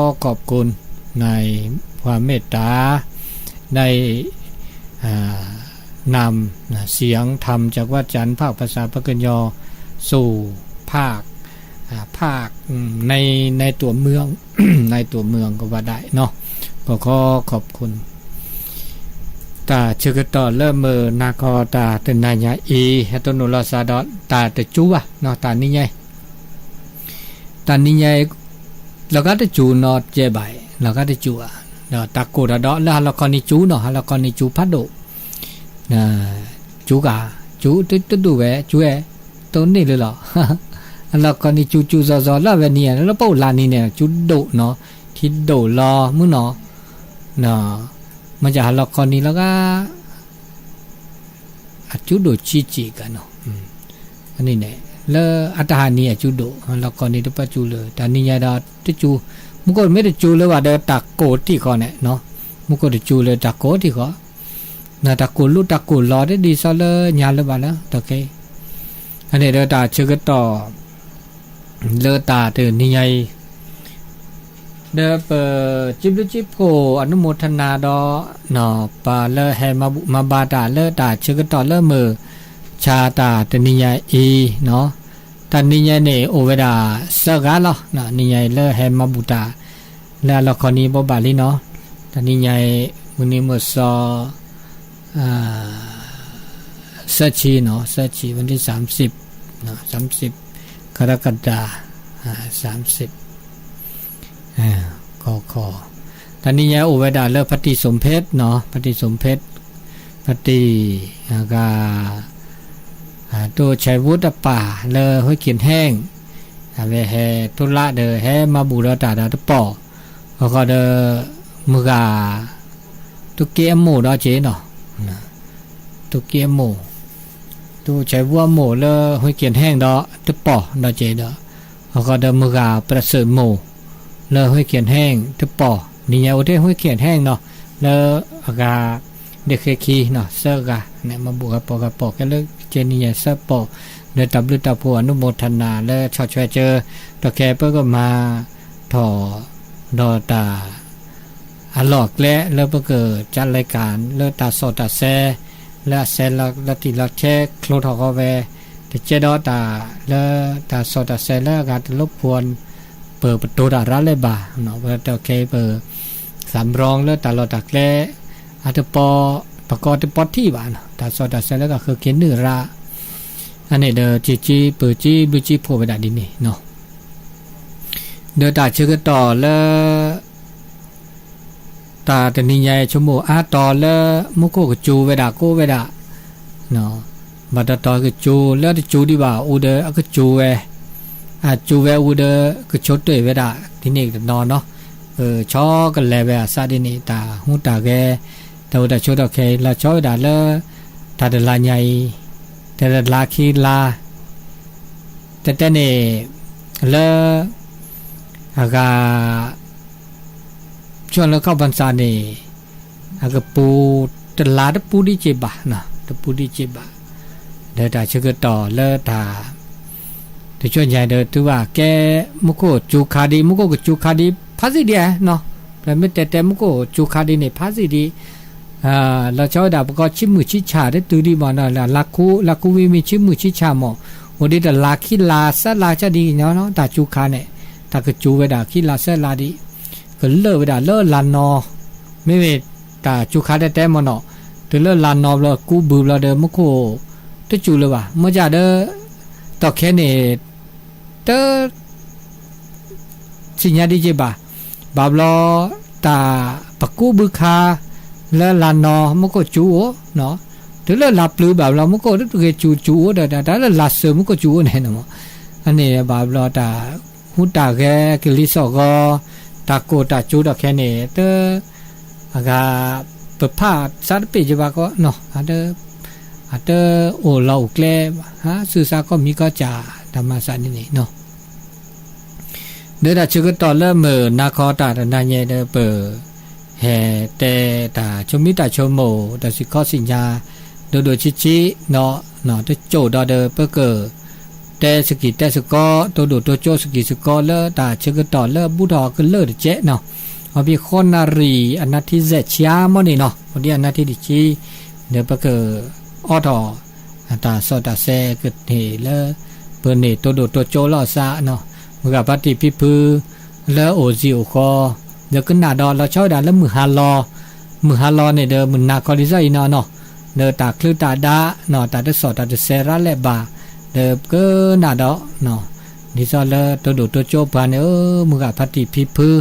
ก็ขอบคุณในความเมตตาได้นำเสียงธรรมจากวัดจันทร์ภาคภาษาพระกัญญาสู่ภาคในตัวเมือง ในตัวเมืองก็ว่าได้เนาะก็ขอขอบคุณตาเชกตอเริ่มมือนาคอตาเตนายาอีฮัตโนลาซาดอตาเตจูวะเนาะตานี่ไงแล้วก็จะจูนอเจใบแล้วก็จะจูอ่ะเนาะตะโกดดอแล้วเราก็นี่จูเนาะเราก็นี่จูพัดโดจูกาจูตึ๊ดดูเวจูเอตัวนี้เลยเหรอแล้วก็นี่จูซอแล้วเวเนี่ยแล้วเป้าลานี่เนี่ยจูโดเนาะที่โดรอมื้อเนาะมันจะเราก็นี่แล้วก็จูโดจีกันเนาะอันนี้เนี่ยแล้วอัตหานี่จูโดแล้วก็นี่ตะปะจูเลยแต่นี่ยาดาตะจูมุก็ไม่ได้จูเลยว่าเดตะโกที่ก่อนเนี่ยเนาะมุก็ได้จูเลยตะโกที่ก่อนนะตะโกลุตะโกรอได้ดีซะเลยญาเลยบ่แล้วตะเคอันนี้เดตาชื่อก็ต่อเลตาเตนี่ไงเดเปจิบลุจิบโกอนุโมทนาดอเนาะปาเลแฮมาบาตาเลตาชื่อก็ต่อเลมือชาตาตนิยายอีเนาะตนิยายเนี่ยโอเวดาสกาลอนะนิยายเลแฮมาบุตาแล้วละครนี้บ่บาลีเนาะตนิยายมุนีมุสสัชชีเนาะสัชชีวันที่30เนาะ30กรกฎาคม30ขอตนิยายโอเวดาเลปฏิสมเพชเนาะปฏิสมเพชปฏิกาตัวชัยวุฒิป่าเลยห้อยเขียนแห้งอะไรแห่ตุละเดอแห่มาบูรตาดาตปอแล้วก็เดอมือกาตุเกียมหมูดอเจเนาะตุเกียมหมูตัวชัยวัวหมูเลยห้อยเขียนแห้งดอตปอดอเจเดอแล้วก็เดอมือกาประเสริฐหมูเลยห้อยเขียนแห้งตปอนี่ยาวเทห้อยเขียนแห้งเนาะเลยอากาเด็กขี้เนาะเซกาเนี่ยมาบูกับปอกันเลยเจนี่ยเซปอเดตับลุตาผัวอนุโมทนาและชอช่วยเจอตะแคเปิ้ก็มาถอดอตาหลอกและแล้วเกิดจัดรายการเลือตาสอดตาแซและแซละติละแชโคลทอกเวแต่เจดอตาแล้วตาสอดตาแซแล้วการรบกวนเปิดประตูดาร้านเลยบ่าเนาะว่าตะแคเปิดสำรองแล้วตาหลอดตาแกล้อาจจะปอประกอบที่ปอที่บ้านแต่สอดเสร็จแล้วก็คือเขียนเนื้อระอันนี้เดอจีเปิดจีบุจีโผล่ไปได้ดินี่เนาะเดอตาชื่อก็ต่อแล้วตาแต่นี่ใหญ่ชั่วโมงต่อแล้วมุกโกกจูเวดาโกเวดาเนาะบัดต่อก็จูแล้วที่จูดีบ่าอูเดอก็จูเวจูเวอูเดอก็ชดด้วยเวดาที่นี่นอนเนาะชอกันแล้วเวซาดินี่ตาหูตาแกตัวแต่ชุดโอเคแล้วช่วยได้เลยถ้าเดลาใหญ่แต่เดลาคีลาแต่เนี่ยเลยอากาช่วงแล้วเข้าพรรษาเนี่ยอากาปูเดลาตะปูดิเจ็บะนะตะปูดิเจ็บะเดี๋ยวแต่ชื่อต่อเลยตาแต่ช่วงใหญ่เดี๋ยวถือว่าแกมุกโกจูคาดีมุกโกจูคาดีพัสดีเนาะแต่ไม่แต่มุกโกจูคาดีเนี่ยพัสดีเราชอบด่าประกอบชิมือชิชาได้ตื่นดีบ่เนาะลักคูวิมีชิมือชิชาหมอวันนี้แต่ลาคิลาซะลาจะดีเนาะแต่จูคาเนี่ยแต่ก็จูเวดาคิลาซะลาดีก็เลิกเวดาเลิกลานนอไม่เวแต่จูคาได้แต่มันเนาะแต่เลิกลานนอเรากูบูเราเดิมมุกโคตัวจูเลยว่ะเมื่อจะเด้อต่อแค่เนี่ยเด้อสิญญาดีเจบ่าบาบลอตาปะกูบูคาแล้วลานนอมุกจูเนาะถึงแล้วหลับหรือแบบเรามุกก็ตัวจูแต่แล้วหลับเสือมุกจูเนี่ยเนาะอันนี้แบบเราแต่หุ่นตาแกกิลิสก็ตาโกตาจูดอกแค่นี้เตออากาเปิดผ้าซัดปีจีบาก็เนาะอาจจะโอเราแกล้ฮะสื่อสารก็มีก็จ่าธรรมศาสตร์นี่เนาะเดี๋ยวชื่อก็ต่อเริ่มมือนาคอตาแต่นายเนี่ยเดอเปิดแห่แต่ตาชมิตาชมโมแต่สิข้อสิญญาโดยชิเนาะจะโจดอเดอเพื่อเกิด แต่สกิแต่สกอตัวดูตัวโจสกิสกอเลอตาเชกต่อเลอบุดอก็เลอเจเนาะเอาพี่คนนารีอนาทิเซชยามอนี่เนาะพอดีอนาทิดิจีเดี๋ยวปะเกออดอตาสอตาเซกเฮเลอเปิ้นนี่ตัวดูตัวโจลอซาเนาะมือกับปฏิพิพือเลอโอซิโอคอเดี๋ยวขึ้นหน้าดอเราชอบด่าแล้วมือฮาลอเนี่ยเด้อมือนาคอลิซาอีเนาะเนาะเด้อตาคลือตาดาเนาะตาเดสอตาเดเซราเลบาเด้อก็หน้าดอเนาะนี่ซอเลอตัวดูตัวโจปานมือกับปฏิพิพือ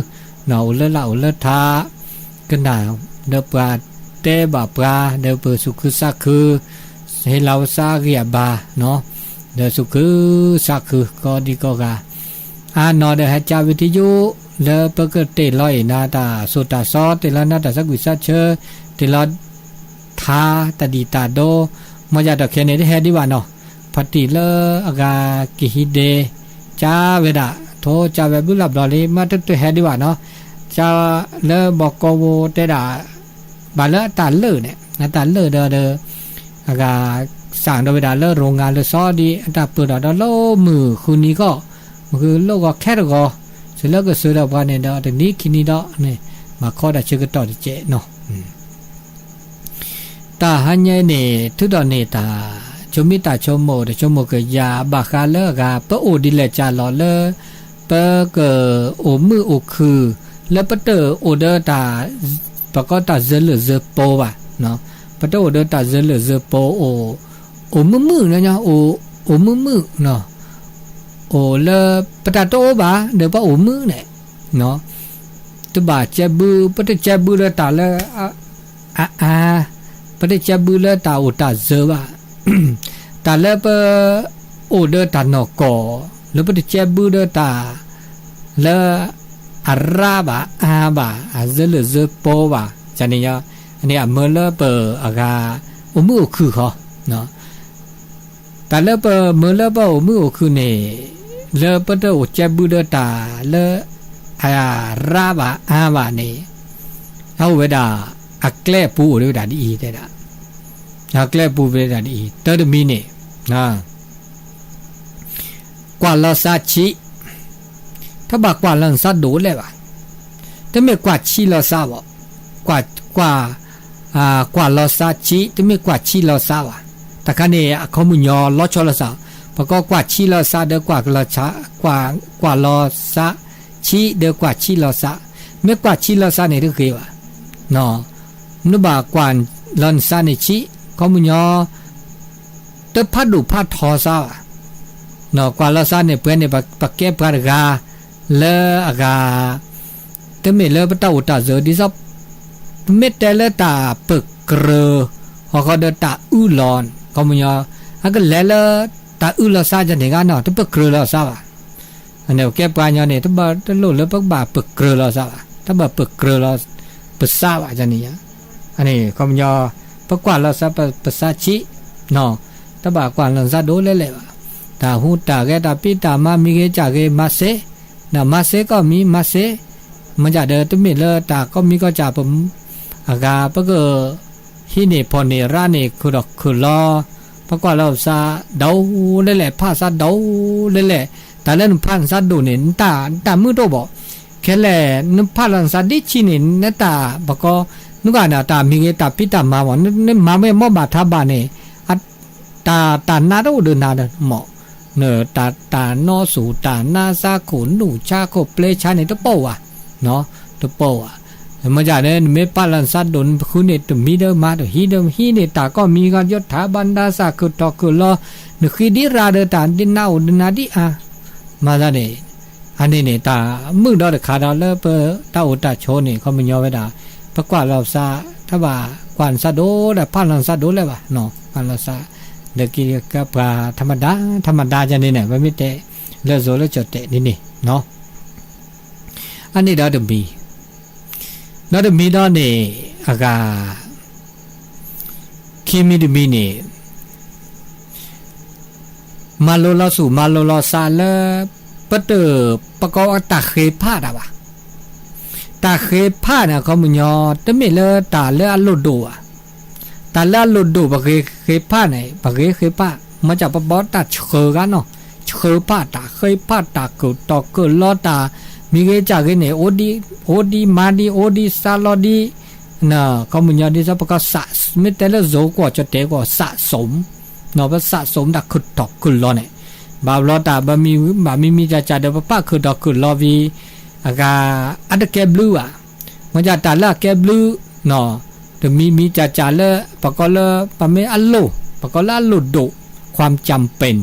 เนาะเลอละเลอทาขึ้นหน้าเด้อปาเตบาปลาเด้อเปสุคุสักคือให้เราซาเรียบาเนาะเด้อสุคือสักคือก็ดีก็กาเนาะเด้อให้จาวิทยุเลอปะเกเตลอยนาตาสุตาซอเตลนาตาสักวิสัชเชเตลอทาตดีตาโดมายาดอกแค่นี้ได้แฮดีว่าเนาะพัติเลอากากิฮิเดจาเวดาโทจาเวบุลับดอลีมาตึกแฮดีว่าเนาะจาเลอบอกกโวเตดาบาเลอตาเลอเนี่ยตาเลอเด้ออากาสั่งโดยเวดาเลอโรงงานเลอซอดีตาเปิดดอโลมือคืนนี้ก็คือโลก็แค่ก็เสร็จแล้วก็ซื้อดอกว่าเนี่ยเดี๋ยวนี้คินีดอกเนี่ยมาข้อได้ชื่อก็ต่อเจเนาะตาหันยัยเนี่ยทุกดอกเนี่ยตาชมิตาชมโมเดชมโมก็ยาบาคาเลกาเปอโอดิเลจาลอเลเปเกโอมือโอคือแล้วปะเตอโอเดตาปะก็ตาเซลเซโปว่ะเนาะปะเตอโอเดตาเซลเซโปโอมือเนี่ยโอมือเนาะโอเลปะตาโตบาเดี๋ยวปะโอมือเนี่ยเนาะตัวบาเจบูปะเตเจบูเลตาเลปะเตเจบูเลตาโอตาเซบาตาเลปะโอเดตานอกอแล้วปะเตเจบูเลตาเลอาราบะอาบะอาเซลเซโปบาจันนี่ยะอันนี้เมื่อเลเปอากาโอมือคือเขาเนาะแต่เลเปเมื่อเลเปโอมือคือเนี่ยเลปะเตโอเจบูเลตาเลอาราบะอาบะเนี่ยเอาเวดาอักเลปูเวดาดีเดดาอักเลปูเวดาดีเตอร์มีเนี่ยนะกว่าลาซาชิถ้าบอกกว่าลังซาดูเลยว่ะแต่ไม่กว่าชีลอซาบ่กว่าลอซาชีแต่ไม่กว่าชีลอซาว่ะแต่คันนี้เขามุญยอลอชอลอซาเพราะก็กว่าชีลอซาเดกว่าลอชากว่าลอซาชีเดกว่าชีลอซาไม่กว่าชีลอซาเนี่ยคือว่ะเนาะนึกบอกกว่าลอนซาเนี่ยชีเขามุญยอเตพัดดูพัดทอซาว่ะเนาะกว่าลอซาเนี่ยเพื่อนเนี่ยปากแก้ปากกาเลอากาแต่ไม่เลอปะตาอุตาเจอดิซับเม็ดแต่เลตาปึกเกลือเขาก็เดตาอุลอนก็มันยาอันก็เลตาอุลอซาจะเนี่ยกันเนาะที่ปึกเกลือลอซาว่ะอันนี้แก้ปลายเนี่ยที่บ่ที่โลเลปักบ่าปึกเกลือลอซาว่ะถ้าบ่ปึกเกลือลอปึกซาว่ะจะเนี่ยอันนี้ก็มันยาปักกว่าลอซาปึกซาชิเนาะถ้าบ่กว่าลอซาโดเลยว่ะตาหูตาแกตาปีตามามีเกจ่าเกมาเซนะมาเซก็มีมาเซมันจะเดินตุ้มเลอตาก็มีก็จะผมอากาปะก็ฮิเนพอเนราเนคือดอกคือรอปะกว่าเราซาเดาเลยแหละผ้าซาเดาเลยแหละแต่เล่นผ้าซาดูเนี่ยตามือโตบอกแค่แหละนึกผ้าลังซาดิชิเนี่ยนตาปะก็นึกว่าน่ะตามีเงตาพิตามาวันนึกมาไม่มอบาทาบาเนี่ยตานาโดเดินนาเดหมอเนอตานอสูตานาซาขุนหนูชาโคเปลชาเนี่ยตะโปอ่ะเนาะตะโปอ่ะมันจะเนี่ยไม่ปาลันซัดโดนคุณเนี่ยตัวมีเดิมมาตัวฮีเนี่ยตาก็มีการยศถาบรรดาศักดิ์คือตอคือรอนึกดีราเดตาดินนาอุดนาดิมาซะเนี่ยอันนี้เนี่ยตามือดอดขาดาเลเปตาอุตาโชเนี่ยเขาไม่ยอมไว้ด่าปะกว่าเราซาถ้าว่ากวนซาโดแต่ปาลันซัดโดเลยว่ะเนาะปาลันซาเด็กกินกับปลาธรรมดาจะนี่เนี่ยไม่เตะเลือดโซเลือดจดเตะนี่เนาะอันนี้ดอดมีดอเนี่ยอากาคิมิดมีเนี่ยมาโลลอสูมาโลลอซาเลปะเตอปะกอตาเคพาดอ่ะตาเคพาเนี่ยเขามุญยอแต่ไม่เลตาเลอลุดอ่ะตาเลอลุดดูปะเคพาเนี่ยปะเคพามาจากปะบอตัดเชอกันเนาะเช เคยพาตาเกิดต่อเกิดล้อตามีเกจากเนี่ยโอดีมาดีโอดีซาลอดีนะเขามันยาดีสับก็สะไม่แต่ละโจกว่าจะเตะก็สะสมเนาะว่าสะสมดักขึ้นต่อขึ้นล้อเนี่ยบาล้อตาบามีจ่าเดี๋ยวป้าขึ้นต่อขึ้นล้อวีอากาอันเดแกบลูอ่ะมันจะตาละแกบลูเนาะแต่มีจ่าละปะก็ละปะไม่อัลโลปะก็ละหลุดดุความจำเป็น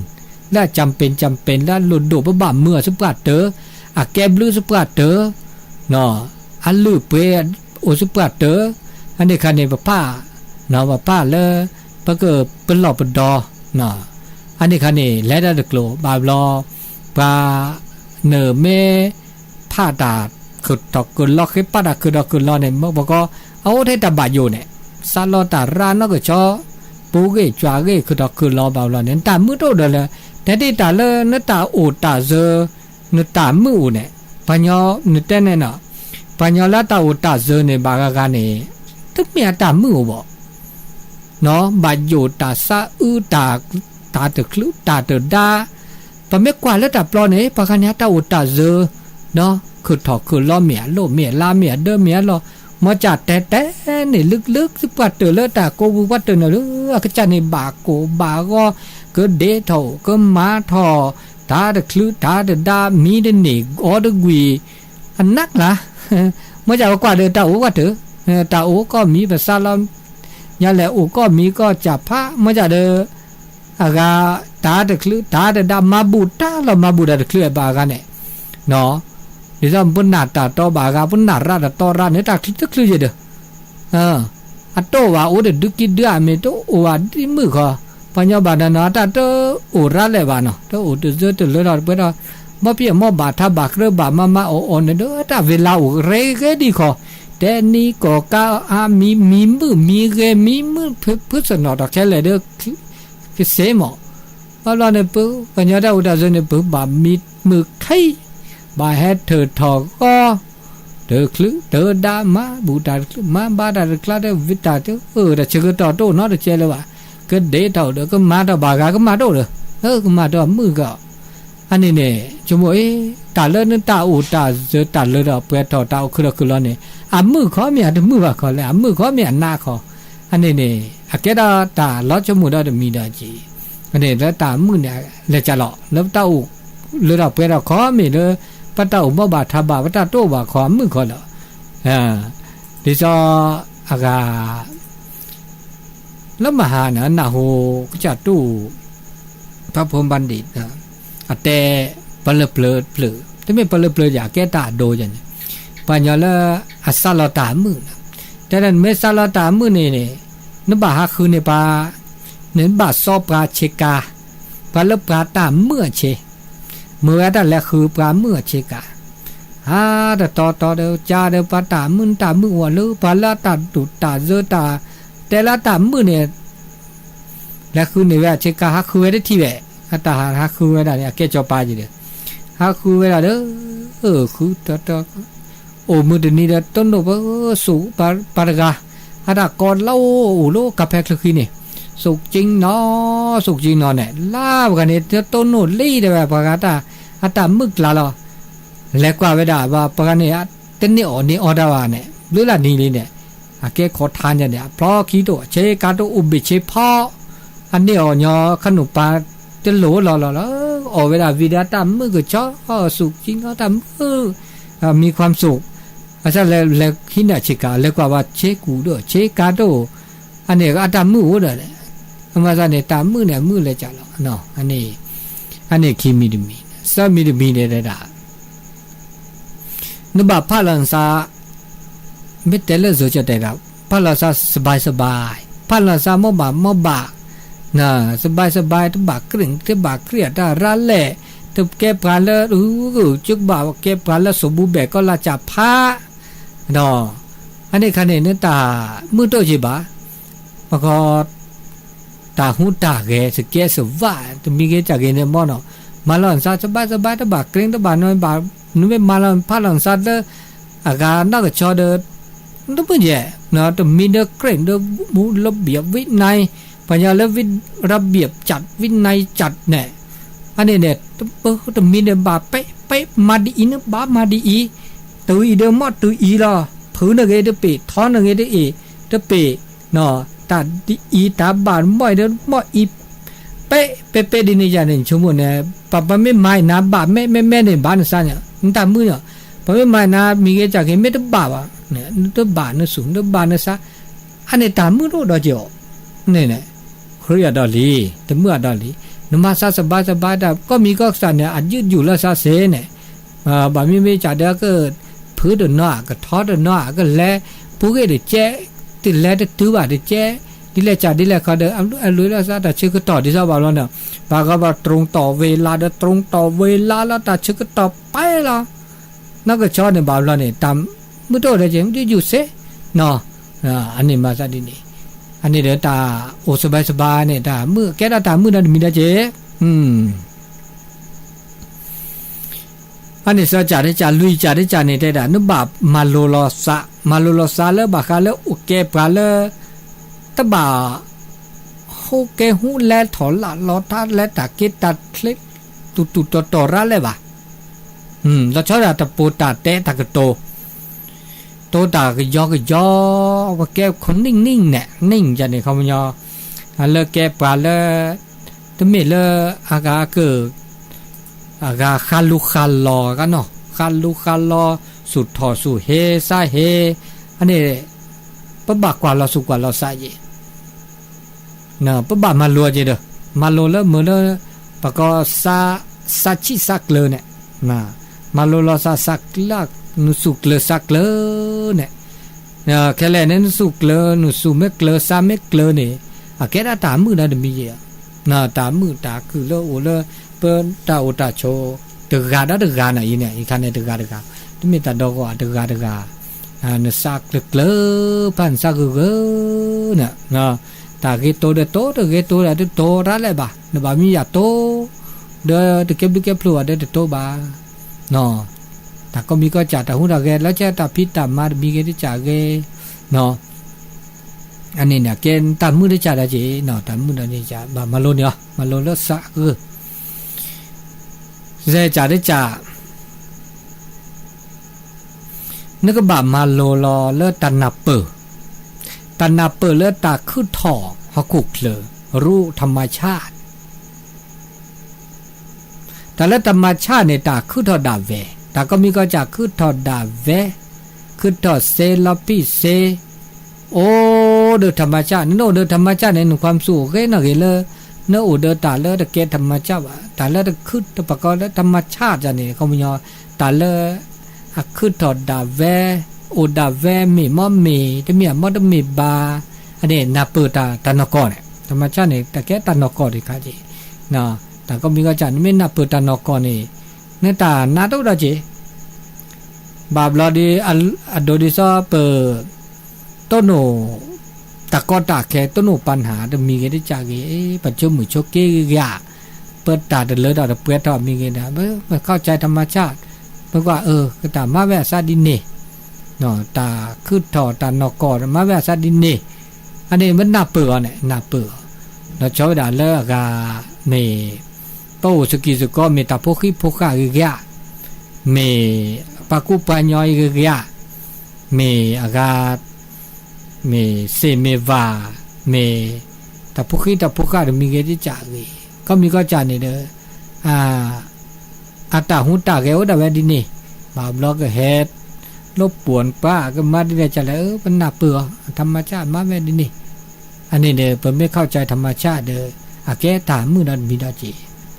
และจำเป็นและหลุดดุปะบ่าเมื่อสุปราเตออะแกบลูสุปราเตอเนาะอัลลูเปโอสุปราเตออันนี้คันนี้ป้าเนาะป้าละปะก็เป็นหลอกเป็นดอเนาะอันนี้คันนี้และได้กลัวบาลอปาเนอเมพาดาคือตอกคือล็อกให้ปาดาคือดอกคือล้อเนี่ยบอกก็เอาได้แต่บาอยู่เนี่ยซาลอตาร้านนก็ชอปูเกจวาเกคือดอกคือล้อบาลอเนี่ยตามือโตเดลแต่ที่ตาเลนตาโอตาเจนตามือเนี่ยปัญญานเต้นเนี่ยเนาะปัญญาละตาโอตาเจเนี่ยบากากันเนี่ยทุกเมียตามือบ่เนาะบาอยู่ตาซาตาตะคลุตาตะดาปะเมกว่าแล้วตาปลอเนี่ยปะกันเนี่ยตาโอตาเจเนาะคือถอกคือล้อเมียโลเมียลาเมียเดอเมียล้อมาจัดแต่นี่ลึกๆสิปัดเตอเลตาโกบุปัดเตอเนอก็จะในบาโกบาก็เดทอก็มาทอตาตะคลุตาตะดามีเดนี่ออดกุยอันนักล่ะมาจากกว่าเดตาโอก็เถอะตาโอก็มีภาษาเราอย่าแลโอก็มีก็จับพระมาจากเดอากาตาตะคลุตาตะดามาบูตาเรามาบูดาตะคลุบากันเนี่ยเนาะดิฉันปุ่นหน้าตาโตบากาปุ่นหน้าราดโตราเนี่ยตาคลิกคลิกเยอะอัตโตว่าโอเดดุกิดามิโตโอวาดิมือก็ปัญญาบาดนาตาโตโอราเลบานะโตโอตุเจตุเลราเปรามาเปียมบาทาบากเรบามาโอโอเนี่ยเด้อตาเวลาโอเรเกดีขอแต่นี่ก็กาอามีมือมีเกมีมือพุทธนอดอกแค่เลยเด้อคือเสมอว่าเราเนี่ยปุ๊ปัญญาได้อุดาเจเนี่ยปุ๊บามีมือไข่บาเฮเธอทอก็เธอคลึเธอดามาบูตามาบาดาคลาเดวิตาเธอแต่เชื่อต่อโตนอเดเจเลวะก็เดทเอาเดก็มาต่อบากาก็มาโตเลยก็มาต่อมือก็อันนี้เนี่ยจมูกตาเลินตาอูตาเจอตาเลินเปลี่ยนต่อตาคือคือล้อเนี่ยมือเขาเมียมือว่าเขาเลยมือเขาเมียหน้าเขาอันนี้เนี่ยอาเกดาตาล้อจมูกได้มีได้จีอันนี้แล้วตามือเนี่ยเลยจะหล่อแล้วตาอูเลือเปลี่ยนเขาเมียเลยปะตาอุบาทบาปะตาโตบาขอมือขอละดิซออากาแล้วมหานะนาโหก็จะตู้พระพรหมบัณฑิตอะแต่ปะเลเปลอแต่ไม่ปะเลเปลออยากแก้ตาโดจังปัญญาละอัสสลตามือแต่นั้นเมสลตามือนี่นบาหาคือในปาเน้นบาซอปราเชกาปะเลปราตาเมื่อเชเมื่อแต่ละคือปลาเมื่อเชกาแต่ต่อเดียวจ้าเดียวปลาตามือหัวลือปลาละตาดุตาเจอตาแต่ละตามือเนี่ยและคือในเวลาเชกาฮักคือได้ที่แบบตาฮักคือเวลาเนี่ยแกจอปลาอยู่เดียวฮักคือเวลาเด้อคือต่อโอ้มือเดี๋ยวนี้เด้อต้นโน้สูปลากาฮัดก่อนเล่าโอ้โลกาแฟคลีเนี่ยสุกจริงเนาะเนี่ยลาบกันเนี่ยต้นโน้ลี่เดี๋ยวแบบปากตาอัตมึกลาลอแล้วก็เวลาว่าปากเนี่ยเต้นนี่ออดาวเนี่ยหรือละนี่เลยเนี่ยแกขอทานเนี่ยเพราะคิดตัวเชกาโตอุบิเชพ่ออันนี้ญอขนมปลาเต้นโหลเวลาวิดาตามมือก็ชอบสุกจริงเขาตามมือมีความสุขอาจารย์แล้วคิดเนี่ยเชกาแล้วก็ว่าเชกูด้วยเชกาโตอันนี้ก็อัตมือหัวเลยมาซะเนี่ยตามมือเนี่ยมือเลยจ้ะเนาะอันนี้คิมิดมีซามิดมีเนี่ยดานบะพะลันซาเมตเตลโซจะได้ดาพะลันซาสบายพะลันซามอบะนะสบายตบะกรึงตบะเครียดตาระแลตบแกปาละจุกบ่าวแกปาละสมบูรณ์แบบก็ละจะพะเนาะอันนี้คันเนี่ยตามือโตจิบะปะก็ตาหูตาแกสเกสว่าจะมีเกจากเนี่ยมอเนาะมาลันซาสบายตบะเกรงตบะน้อยบานุเมมาลันพาลันซาเดอากานักชอเดนุปเยเนาะตมีเดเกรงเดมูระเบียบวินัยปัญญาและระเบียบจัดวินัยจัดเนี่ย อันนี้เนี่ยต้องมีเนี่ยบาเป๊ะมาดีอินบามาดีอีตัวอีเดมอตัวอีล่ะผืนอะไรเดเปท้อนอะไรเดเอเดเปเนาะตาดีอีตาบานบ่อยเดมออีเป๊ะดีนี่จานี่ชั่วโมงเนี่ยปะไม่ไม่นาบาไม่เนี่ยบ้านซ่าเนี่ยนั่นตามมือเนี่ยปะไม่นามีเกจากเห็นไม่ได้บาว่ะเนี่ยตัวบานเนี่ยสูงตัวบานเนี่ยซะอันนี้ตามมือรู้ดอกเจียวเนี่ยครียดอลีแต่เมื่อดอลีนมาซาสบายแต่ก็มีก็สั่นเนี่ยอัดยืดอยู่แล้วซาเสเนี่ยบาไม่จ่าเด็กก็พื้นเดินหน้าก็ทอดเดินหน้าก็แลผู้เกดเจ๊ติแลติตัวบาดเจ๊ดิแลจ่าดิแลเขาเดินอันรู้แล้วซะแต่ชื่อก็ต่อที่ซาบาลเนี่ยบาก็บาตรงต่อเวลาเดินตรงต่อเวลาแล้วแต่ชื่อก็ต่อไปละนั่นก็ชอบเนี่ยบาลเนี่ยตามมือโตได้เจ๋งที่อยู่เสเนาะอันนี้มาซะดินี่อันนี้เดี๋ยวตาโอสบายเนี่ยตามือแกตามือนั่นมีได้เจ๊อันนี้จ่าได้จ่าลุยจ่าได้จ่าเนี่ยได้นึกบามาโลลอซาแล้วบาคาแล้วโอเคปลาแล้วตบาโฮเกหูแลถอนละลอทาและตาเกตัดเล็กตุต่อระเลยบ่เราชอบตะปูตาเตะตากโตตาก็ยอว่าแก้คนนิ่งเนี่ยนิ่งจะเนี่ยเขาไม่ยอเลแก้ปลาเลตมีเลอากาเกิดอากาคาลุคาลอกันเนาะคาลุคาลอสุดถอสุเฮซาเฮอันนี้ปะบากกว่าเราสุกว่าเราซาเยเนาะปะบามาลัวเจเด้อมาลัวแล้วมือแล้วปะก็ซาชิซักเลยเนี่ยมาลัวเราซักลักนุสุกเลสักเลเนี่ยแค่แลนั้นนุสุกเลนุสุเมกเลซาเมกเลเนี่ยแค่ตามือนะเดมีเยตามือตาคือเลโอเลเปิ้นตาโอตาโชตะกาน่ะอีเนี่ยอีคันเนี่ยตะกาตมีตาดอกว่าตะกาเนสักเลพันสักเกเนี่ยตาเกโตเดโตตะเกโตละโตระเลยบ่เนบ่มียาโตเดตะเก็บพลัวเดโตบ่เนาะแต่ก็มีก็จ่าแต่หุ่นเราแกแล้วจะตาพิษตามมามีแกที่จ่าแกเนาะอันนี้เนี่ยแกตามมือได้จ่าได้จีเนาะตามมือได้จ่ามาโลเนี่ยมาโลแล้วสักเสียจ่าได้จ่านึกว่ามาโลรอเลือดตันนับเปิดเลือดตาขึ้นถ่อหอกุกเลยรู้ธรรมชาติแต่แล้วธรรมชาติในตาขึ้นถ่อดาเวแต่ก็มีก็จะขึ้นถอดดาเวขึ้นถอดเซลปิเซโอเดือธรรมชาติโนเดือธรรมชาติในหนึ่งความสุขแค่นั้นเลยเนื้อเดือตาเลตะเกธรรมชาติตาเลตะขึ้นตะปะก็ธรรมชาติจะเนี่ยเขาไม่ยอตาเลขึ้นถอดดาเวโอดาเวมีมอมีจะมีมอดมีบาอันนี้นาเปิดตานกอเนี่ยธรรมชาติเนี่ยตะแกตานกอดีค่ะจีนะแต่ก็มีก็จะไม่นาเปิดตานกอนี่เนี่ยตาหน้าตัวจีบาบลอดีอัดโดดิซอเปิดต้นโนตะกอตาแค่ต้นโนปัญหาจะมีกันได้จากปัจจุบันโชคเกยาเปิดตาเดินเลยดอกเปิดทอมีกันนะไม่เข้าใจธรรมชาติเพราะว่าก็ตามาแวะซาดินเน่เนาะตาขึ้นถอตานอกอมาแวะซาดินเน่อันนี้มันน่าเปื่อเนี่ยน่าเปื่อแล้วชอบด่าเลิกเมโตสกิสก็มีตาพวกขี้พวกข้าเกยาเมปากุปญอยเกยาเมอากาเมเซเมวาเมตาพวกขี้ตาพวกข้ามีเกจิจ่าก็มีก็จ่าเนี่ยเด้ออาตาหูตาแกวดาเวดินี่บาบล็อกเฮ็ดลบป่วนป้าก็มาดิเนี่ยจะแล้วมันน่าเปื่อธรรมชาติมาแม่ดินี่อันนี้เด้อเพิ่นไม่เข้าใจธรรมชาติเด้อแกตามือนั้นมีดอจี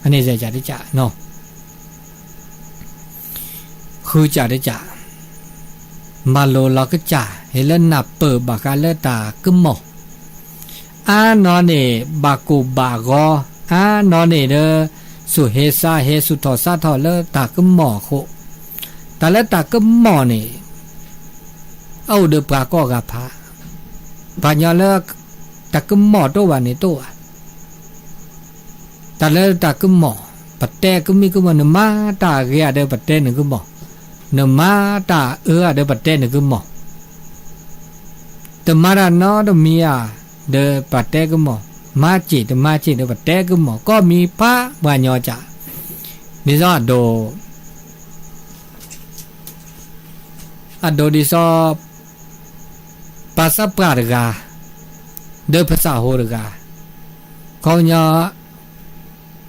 อันนี้จะได้จ่าเนาะคือจ่าได้จ่ามาโลเราก็จ่าเห็นแล้วนับเปิดบากาเลตาก็หมอนอนเนบากูบากอนอนเนเด้อสุเฮซาเฮสุทอซาทอเลตาก็หมอโคแต่แล้วตาก็หมอนี่เอาเดือปาก็กับพาปัญญาเลตาก็หมอตัววันนี้ตัวแต่แล้วตาก็หมอปัตเต้ก็มีก็มันมาตาเกียเดปัตเต้หนึ่งก็หมอเนมาตาเดปัตเต้หนึ่งก็หมอแต่มาดานอเดมีเดปัตเต้ก็หมอมาจีเดปัตเต้ก็หมอก็มีพระวานยอจ่า นี่ซอโดอะโดดิซอภาษาปราดกาเดภาษาโหรกาเขาญา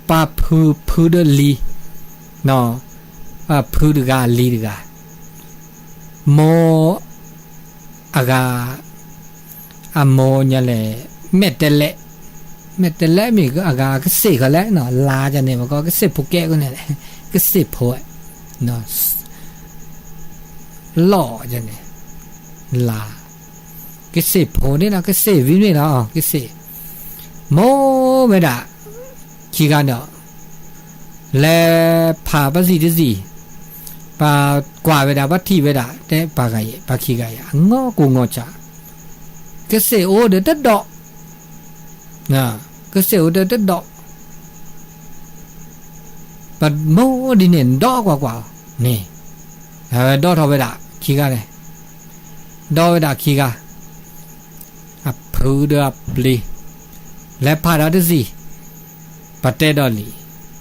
ปาพูดลีเนาะพูดกาลีกาโมอากาอะโมญะเลเมตเตเลมีก็อากาก็สิก็แล้วเนาะลาจะเนี่ยมันก็สิพุแกก็เนี่ยก็สิโพเนาะหล่อจะเนี่ยลาก็สิโพนี่นะก็สิวินี่เนาะก็สิโมเมดาขี้กันเนาะแลผาปสิติสิปากว่าเวดาวัตถิเวดาแต่ปากายปาขี้กายงอกูงอจ้าก็สิโอเดตดอกนะก็เสียวเด็ดดอกปัดโมดิเนนดอกกว่านี่ดอกทอเวดาขี้กาเลยดอกเวดาขี้กาอับพูดอับลีและพาราดสิปัตเตดอลี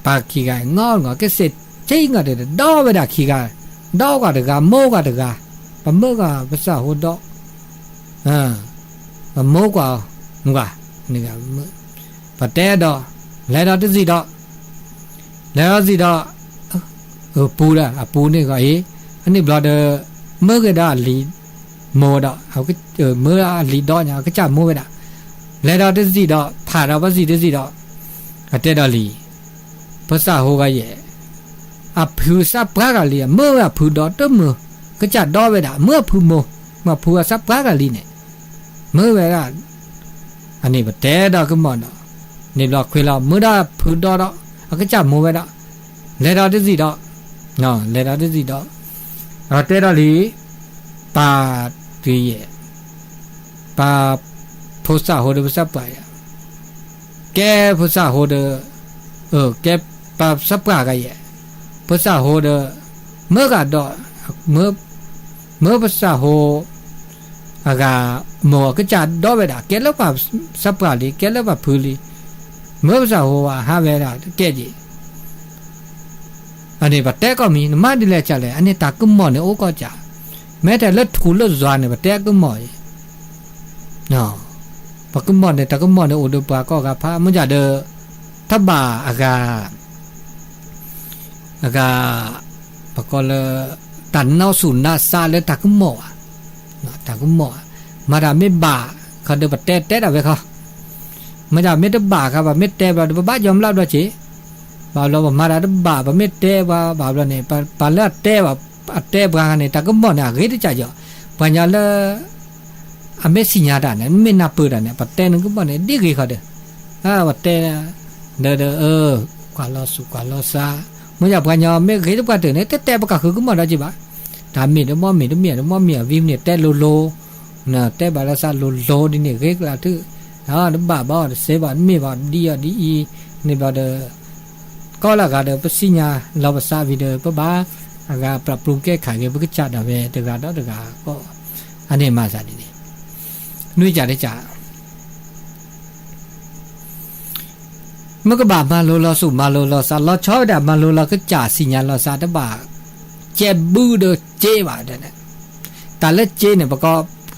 ปาขี้กางองก็เสียจริงก็เด็ดดอกเวดาขี้กาดอกก็เด็กาโมก็เด็กาปะโมก็ภาษาหัวดอกโมก็มึงว่านี่ก็ปะเตดอแล้วดอสิดอแล้วสิดอปูละปูนี่ก็อันนี้บลอดเมื่อก็ได้ลีโมดอเอาก็เมื่อลีดอเนี่ยก็จะโมไปละแล้วดอสิดอผ่าดอว่าสิดอปะเตดอลีภาษาโหกะเยอะพูซับปรากะลีเมื่อพูดอตมือก็จะดอไปละเมื่อพูโมมาพูซับปรากะลีเนี่ยเมื่อเวลาอันนี้ปะเตดอก็มอนนี่บล็อกคุยเราเมื่อได้พูดดอก็จะโมไปละแล้วดอสิดอเนาะแล้วดอสิดออะเตดอลีปาตีเยปาภาษาโหดภาษาปายแกภาษาโหดแกปาสับปากะเยภาษาโหดเมื่อกะดอเมื่อภาษาโหอากาโมก็จะดอไปละแกแล้วปาสับปาลีแกแล้วปาพูลีเมื่อภาษาโหว่าหาเวลาแกจีอันนี้ปะเตก็มีมาดิเลจะเลยอันนี้ตากุมมอเนี่ยโอ้ก็จะแม้แต่เลือดถูเลือดจวนเนี่ยปะเตกุมมอเนาะปะกุมมอเนี่ยตากุมมอเนี่ยโอดูปาก็กับพระมันจะเดอทับบาอากาปะก็เลยตันเนาสุนนาซาเลยตากุมมอตากุมมอมาดาไม่บาเขาเดอปะเตเตดเอาไว้เขามันจะไม่ได้บาครับว่าไม่เตะว่าบ้ายอมรับด้วยจีบ่าวเราบอกมาได้บาว่าไม่เตะว่าบ่าวเราเนี่ยปาเลือดเตะว่าเตะบ้างเนี่ยแต่ก็บ่เนี่ยเกิดจะเจาะปัญญาละอเมสิญาดาเนี่ยไม่นับปืนเนี่ยปะเตะนึงก็บ่เนี่ยดีกี่เขาเด้อว่าเตะเด้อกว่าเราสุกว่าเราซามันจะปัญญาไม่เกิดกว่าเด้อเนี่ยเตะปะก็คือก็บ่ได้จีบ่าตามมีเด้อบ่มีวิมเนี่ยเตะโลนะเตะบาลาซาโลดิเนี่ยเกิดละทื่อบ้าเสบานไม่บาดีนี่บาเดก็ละก็เดปสิญาเราภาษาวิเดปบ้าอากาปรับปรุงแก้ไขเกี่ยวกับจัดเอาไว้ตะกาดตะกาก็อันนี้มาซะนี่นุ้ยจ่าได้จ่าเมื่อก็บามาโลสุมาโลซาเราชอบแต่มาโลเราก็จ่าสิญาเราซาตะบาเจ็บบูเดเจ็บาเดเนี่ยแต่ละเจเนี่ยปก็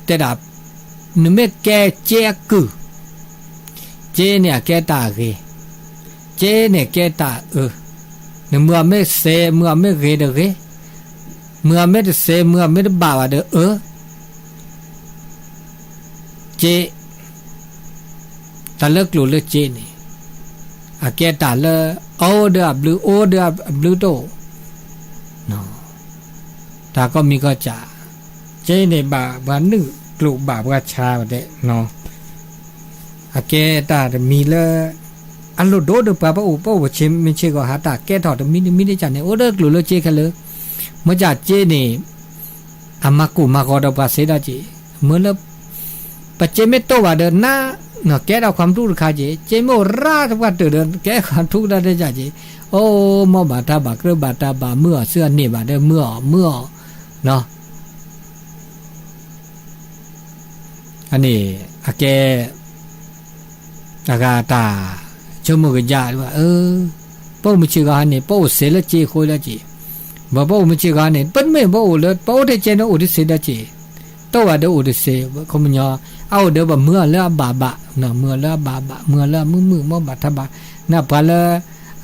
แต่ดานึกไม่แก่เจ็บกูเจเนี่ยแกตาเกเจเนี่ยแกตาเนี่ยเมื่อไม่เสเมื่อไม่เกเดเกเมื่อไม่เสเมื่อไม่ได้บ่าวเดเจตาเลิกหลุดเลิกเจนี่อาแกตาเลิกโอเดอบลูโตเนาะตาก็มีก็จ่าเจเนี่ยบ่านึกกลุ่มบ่าวกชาเดเนาะอาแกตามีละอันโลโดดปะปะอุปวชิมมิเชก็หาตาแกถอดมิได้จันเนี่ยโอเดกลุโลเจคะเลยเมื่อจ่าเจนี่อามากุมาก็ดปะเสดาเจเมื่อละปะเจไม่โตว่าเดินหน้าเนาะแกเอาความทุกข์คาเจโมราตว่าเดินแกความทุกข์ได้จ่าเจโอ้มอบาตาบากระบาตาบาเมื่อเสื้อนี่บาเดเมื่อเนาะอันนี้อาแกอากาตาชมุกยาว่า bao mu chi ga ne bao se la chi kho la chi ba bao mu chi ga ne pan me bao le bao de che no o de se da chi to wa de o de se ko mu nya ao de ba mưa la ba na mưa la ba mưa la mu mo ba tha ba na ba la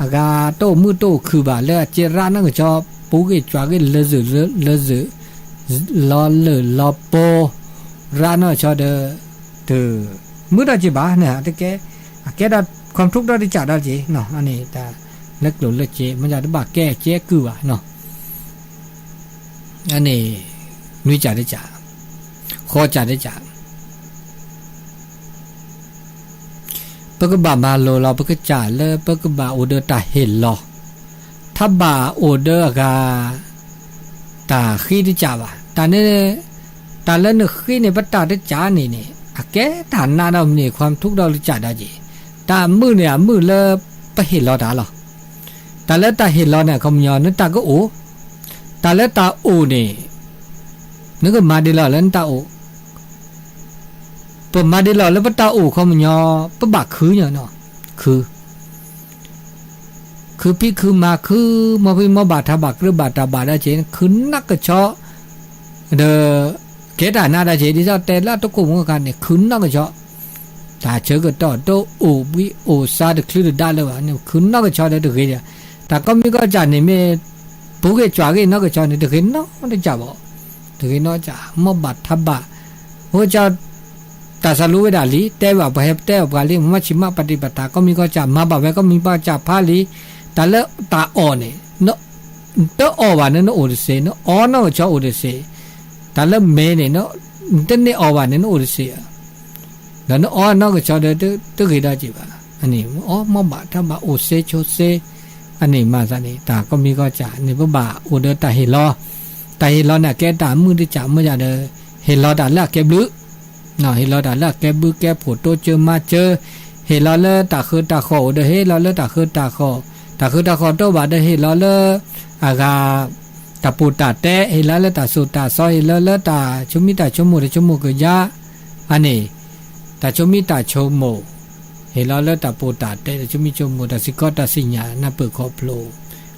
aga to mu to khu ba la che ra na ga cho pu ge chwa ge le zu lo le lo po ra no cho de từ mu da chi ba na de ke da ความทุกข์ได้จากได้จีเนาะอันนี้แต่เล็กหลุดเล็กเจมันจะได้บาแก้เจ๊คือว่าเนาะอันนี้นุ้ยจ่าได้จ่าขอจ่าได้จ่าปกบามาโลเราปกจ่าเลยปกบาโอเดอร์ตาเห็นหรอถ้าบาโอเดอร์กาตาขี้ได้จ่าว่ะตาเนี่ยตาเล่นขี้เนี่ยปัตตาได้จ่านี่แกฐานหน้าเราเนี่ยความทุกข์เราจ่าได้จีตามือเนี่ยมือเลยไปเห็นเราด่าหรอแต่แล้วตาเห็นเราเนี่ยเขาไม่ยอมนั่นตาก็โอ้แต่แล้วตาโอ้เนี่ยนึกว่ามาดีเราแล้วตาโอ้ปะมาดีเราแล้วปะตาโอ้เขาไม่ยอมปะบักคือเนี่ยเนาะคือพี่คือมาคือมาพี่มาบาดทาบักหรือบาดตาบาดได้เจนคือนักกระชอเดอเกตาหน้าได้เจดีเจ้าแต่ละตุกมุกันเนี่ยคือนักกระชอตาเชื่อก็ต่อโตโอวิโอซาเดคลื่นได้เลยวะเนี่ยคืนนักก็ชอบได้ถึงเนี่ยแต่ก็มีก็จ่าเนี่ยไม่ผู้เกี่ยวจ่าก็นักก็ชอบเนี่ยถึงเนาะไม่ได้จ่าบ่ถึงเนาะจ่ามอบัดทับบะโอ้จ่าตาสรุปไว้ได้ลีแต่ว่าไปแต่ว่าลีมัชชิมาปฏิบัติก็มีก็จ่ามาบ่าวก็มีป้าจ่าพาลีแต่แล้วตาอ่อนเนี่ยเนาะเตออ่อนวันเนี่ยโอดิเซเนาะอ่อนเนาะจ่าโอดิเซแต่แล้วเมเนี่ยเนาะเต้นเนี่ยอ่อนวันเนี่ยโอดิเซแล้วอ๋อนอกจากเด็กตึกได้จีบอันนี้อ๋อมาบ่าถ้าบ่าโอเซโชเซอันนี้มาซะนี่ตาก็มีก็จ่านี่บ่าโอเดตาเฮลอเนี่ยแกตามือที่จ่ามือจ่าเดเฮลอดาละแกบลึเนาะเฮลอดาละแกบึแกโผโตเจอมาเจอเฮลอเลตาคือตาขอเดเฮลอเลตาคือตาขอโตบ่าเดเฮลอเลอากาตาปูตาเตเฮลอเลตาสุตาซอยเฮลอเลตาชุมิตาชุมุกยาอันนี้ตาชมิตาชมโมเฮลาเลตาโปตาเตชมิชมโมตาสิกอตาสิญญานาเปิดขอบโล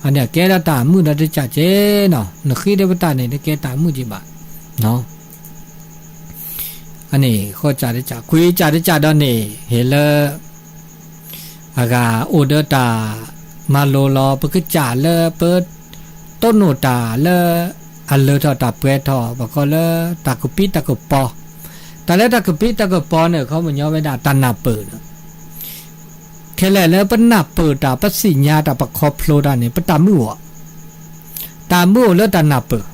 อันเนี้ยแกตามือได้จ่าเจเนาะนคีเดบตาเนี่ยแกตามือจีบะเนาะอันนี้ข้อจ่าได้จ่าคุยจ่าได้จ่าดอนนี่เฮลอากาโอเดตามาโลลอเปิดจ่าเลเปิดต้นโนตาเลอันเลทอตาเปทอบอกก็เลตากุปิตากุปอแต่แล้วตะกปิตะกปอเนี่ยเขามันย่อไม่ได้ตันนาเปิดแค่แล้วปนับเปิดตาปสิญญาตาปคอพโลดาเนี่ยปตามือตามือแล้วตันนาเปิด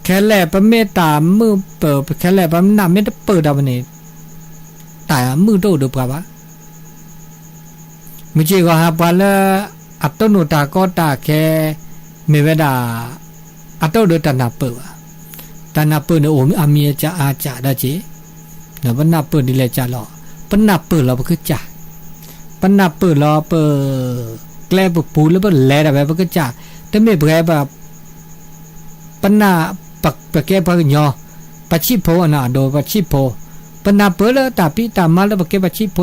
แค่แล้วปเมตามือเปิดแค่แล้วปนาไม่ได้เปิดดาวเนี่ยแต่มือโตดูปะวะไม่ใช่ก็หาปะแล้วอัตโตนุตาก็ตาแค่ไม่เวดาอัตโตดูตันนาเปิดตันนาเปิดเนี่ยโอ้อามีจะอาจ่าได้จีเนาะปนับเปิดนี่แหละจ่าหรอปนับเปิดเราก็คือจ่าปนับเปิดเราเปิดแกล้ปปูแล้วเปิดแหล่แบบก็จ่าแต่ไม่แกล้แบบปนับปักแกล้ปยอปัจฉิโพน่ะโดปัจฉิโพปนับเปิดแล้วตาปีตามาแล้วปักแกล้ปัจฉิโพ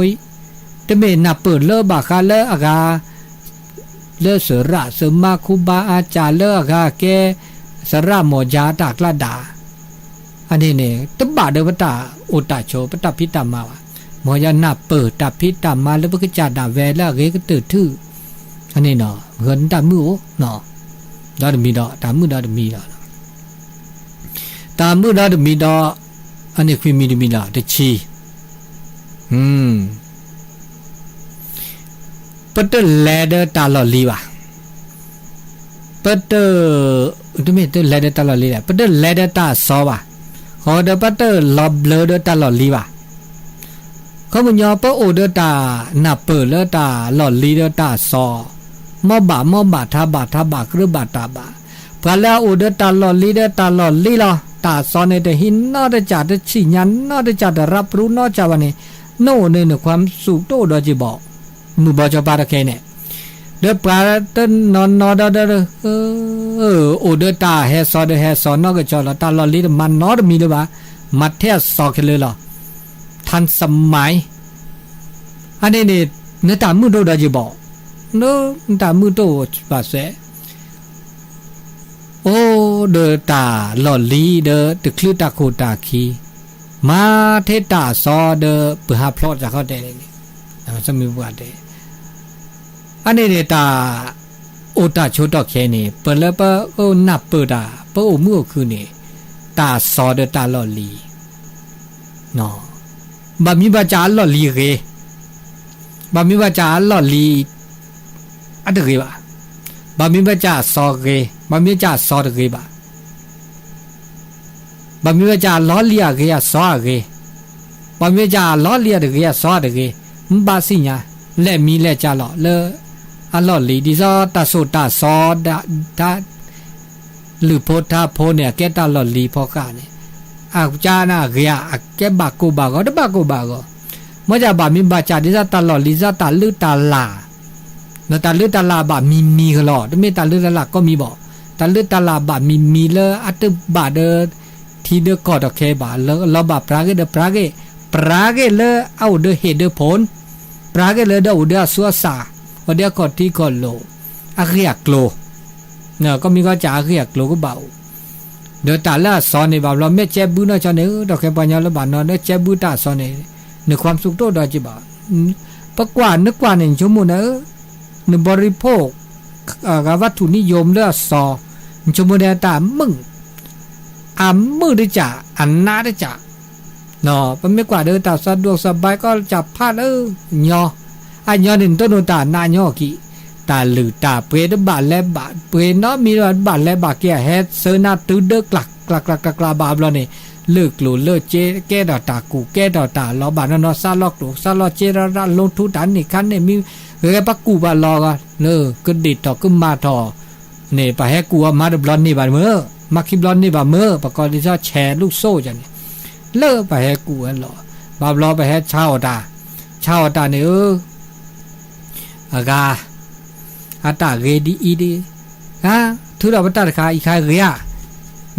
แต่ไม่นับเปิดแล้วบาคาแล้วอากาเลือเสือระเสือมาคุบาอาจารย์เลืออากาแกสระหมอจาตากลาดาอันนี้เนี่ยตบะเดวตาอุตตาโชปตาพิตามาวะหมอยานาเปิดตาพิตามาแล้วก็จ่าดาแวแล้วเกก็ตื่นทื่ออันนี้เนาะเงินตามือเนาะดาดมีดอตามือดาดมีดอตามือดาดมีดออันนี้คือมีดอตะชีปัตเตอร์แลเดอร์ตาลอลีวะปัตเตอร์ดูไม่ตัวแลเดอร์ตาลอลีแหละปัตเตอร์แลเดอร์ตาซอวะขอเดอปัตเตอร์ลอบเลเดอร์ตาลอลีวะเขาบุญยอปะโอเดอร์ตาหนับเปิดเลอตาลอลีเดอร์ตาซอมอบาทาบาหรือบาตาบาพอแล้วโอเดอร์ตาลอลีเดอร์ตาลอลีลอตาซอในแต่หินนอได้จัดสิญญาณนอได้จัดรับรู้นอจาวันนี้โน่เนี่ยความสุขโตดอจิบอกมือบอจปาตะเคเนี่ยเดปลาต้นนอดเดโอเดตาเฮซอนนอกก็จอละตาลอลีมันนอดมีเลยว่ามัดเทซอกันเลยหรอทันสมัยอันนี้เนี่ยเนื้อตามือโดดจิบอก โนตามือโตบาเสโอเดตาหลอลีเดตคลือตาโคตาคีมาเทตาซอเดปหาพลอดจากเขาได้เลยสมิบวาเดอันนี้เดตาโอตาโชตอเคนี่เปเลปโอนับเปดาเปโอมือคือนี่ตาซอเดตาหลอลีเนาะบะมีบาจาหลอลีเกบะมีบาจาหลอลีอันเดเกบะบะมีบาจาซอเกบะมีจาซอเดเกบะบะมีบาจาล้อเลียเกยซอเกบะมีจาล้อเลียเกยซอเดเกมบาสิญาแลมีแลจาลอเลอัลลอลีดิซอตาโซตาซอดาหรือโพธาโพเนี่ยแกตาลอลีพอกาเนี่ยอาจานาเกยแกบากูบาก็ดบากูบาก็มอจาบามีบาจาดิซาตาลอลีซาตาลือตาลาเนตาลือตาลาบามีกลอดไม่ตาลือตาลาก็มีบอกตาลือตาลาบามีเลอัตบาเดทีเดกอดโอเคบาลบาปราเกเดปราเกเลเอาเดเฮเดผลปราเกเลเดอุเดสัวซาอเดกอดที่กอโลอาเกียกโลเนาะก็มีก็จะอาเกียกโลก็เบาเดตาละสอนในบาเราไม่เจ็บบุญนะจอนเนอดอกแค่ปัญญาละบาเนาะเนเจ็บบุตาสอนในความสุขโตดอจิบาปะกว่านึกกว่าในชั่วโมงเนในบริโภควัตถุนิยมเลือสอชั่วโมงเดตามึงมือได้จ่าอันนาได้จ่าเนาะมันไม่กว่าเดินตาสะดวกสบายก็จับพลาดยออันยอหนึ่งต้นตาหน้ายอกี่ตาหรือตาเปรดบาดและบาดเปรดเนาะมีบาดและบาดแก่เฮ็ดเซนาตื้อเด้อกลักบาบเราเนี่ยเลิกหลูเลิกเจแก้ดอตากูแก้ดอตาเราบาดเนาะซาลอกหลูซาลอเจระลงทุดันนี่คันเนี่ยมีเฮ้ยปักกูบาลอก็เนอก็ดิดต่อก็มาต่อเนี่ยไปให้กูมาดบลอนนี่บาดเมื่อมาคิบลอนนี่บาเมื่อปกติจะแชร์ลูกโซ่จังเนี่ยเลิกไปให้กูอันหรอบาบลอไปให้ชาวตาเนี่ยอากาอาตาเรดีอีดีฮะทุเราบัตรขาอีกใครเรีย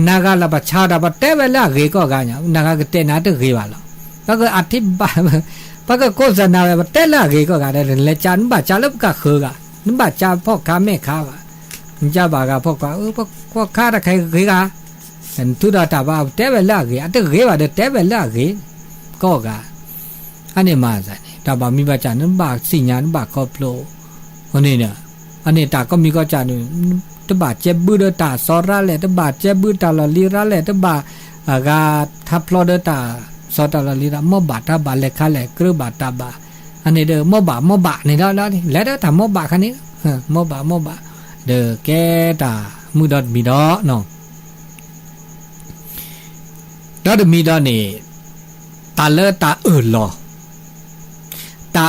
นาการละบัชาดาบัตเตเวลาเรก็กันเนี่ยนาการก็เตนาตเรบาลแล้วก็อธิบายแล้วก็โฆษณาบัตเตละเรก็กันเลยจานบัตรจาลบก็คือกันนั่นบัตรจาพ่อค้าแม่ค้าว่ะจ้าบากาพ่อค้าพ่อค้าใครเรกันทุเราตาบ้าเตเวลาเรอัตเรบาเตเวลาเรก็กันอันนี้มาสิตาบ้ามีบัตรจานั่นบัตรสิญญาณบัตรครอบโลอันนี้เนี่ยอันนี้ตาก็มีก็จานึตบาเจ็บบือเดตาซอระแหละตบาเจ็บบือตาลลีระแหละตบากาทับพลอเดตาซอตาลลีระมอบาตาบาเลคะแหละกรือบาตาบาอันนี้เด้อมอบานี่แล้วนี่แล้วเด้อถามมอบาคันนี้มอบาเด้อแกตามือดอดมีดอเนาะดอดมีดอนี่ตาเลตาลอตา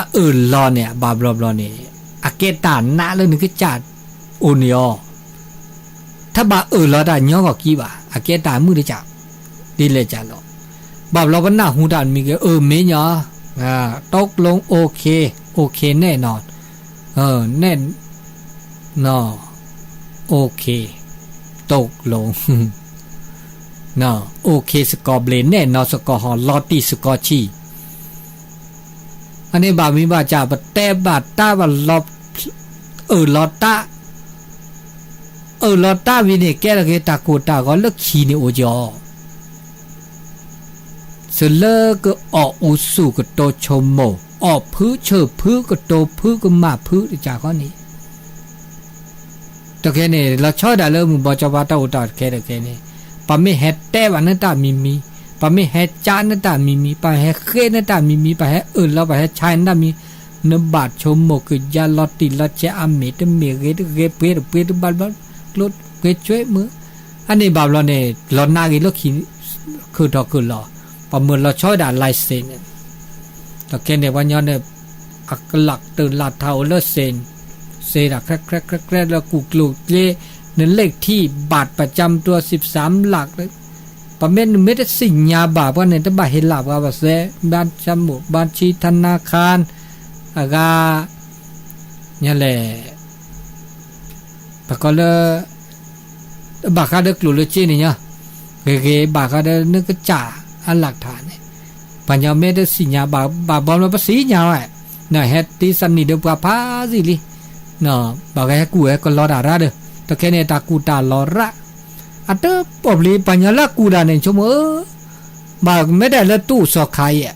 ลอเนี่ยบาบลอนี่อาเกตาหน้าเลยนึกจัดโอเนียถ้าบาลอดาญอก็กี่บาอาเกตามือได้จับดีเลยจัดหรอบาบลอวันหน้าหูดานมีเกเมญอตกลงโอเคแน่นอนแน่นอโอเคตกลงนอโอเคสกอร์เบลแน่นอสกอร์ฮอลอตี้สกอร์ชีอันนี้บามีบาจ่าบแต่บาตาบาลอบลอตาวินี่แกละเกตาโกตาก็เลิกขี้นี่โอจอเสลก็ออกอุสุก็โตชมโมออกพื้เชิบพื้ก็โตพื้ก็มาพื้จ่าก็นี่ตะแค่นี่เราชอบได้เลยมึงบอกจะว่าตาอุตาแค่ตะแค่นี่ปะไม่เฮ็ดแต่วันนั้นตามีปะไม่เฮ็ดจานนั้นตามีปะเฮ็ดเคนั้นตามีปะเฮ็ดแล้วปะเฮ็ดชายนั้นตามีนบาดชมโมคือยาลอติลอเจอาเมตเมเกเปบาลลดเกช่วยมืออันนี้บาลเนี่ยลอนากิลขีคือดอกคือลอปะมือเราช่วยด่าลายเซนแต่แค่เนี่ยวันย้อนเนี่ยอักลักตื่นลาเทาเลเซนแครแล้วกูกลูกเล่เนื้อเลขที่บาทประจำตัว13หลักเลยประเม็ดนึงไม่ได้สิ่งยาบาปว่าเนี่ยถ้าบาเห็นหลับว่าเสบ้านจมูกบ้านชีธนาคารอากาเนี่ยแหละปะก็เลยบาคาเด็กหลุดเลยจีนี่เนี่ยเก๋บาคาเด็กนึกก็จ่าอันหลักฐานเนี่ยปัญญาไม่ได้สิญญาบาบอลมาภาษียาวไอ้เนี่ยเฮติสันนี่เดือบพาสิลิ เนาะบางแกกูก็รอดาระเด้อตะแค่เนี่ยตากูตาลอระอัตปอบลีปัญญาละกูดาเนี่ยชมบางไม่ได้ละตู้สอกไข่อ่ะ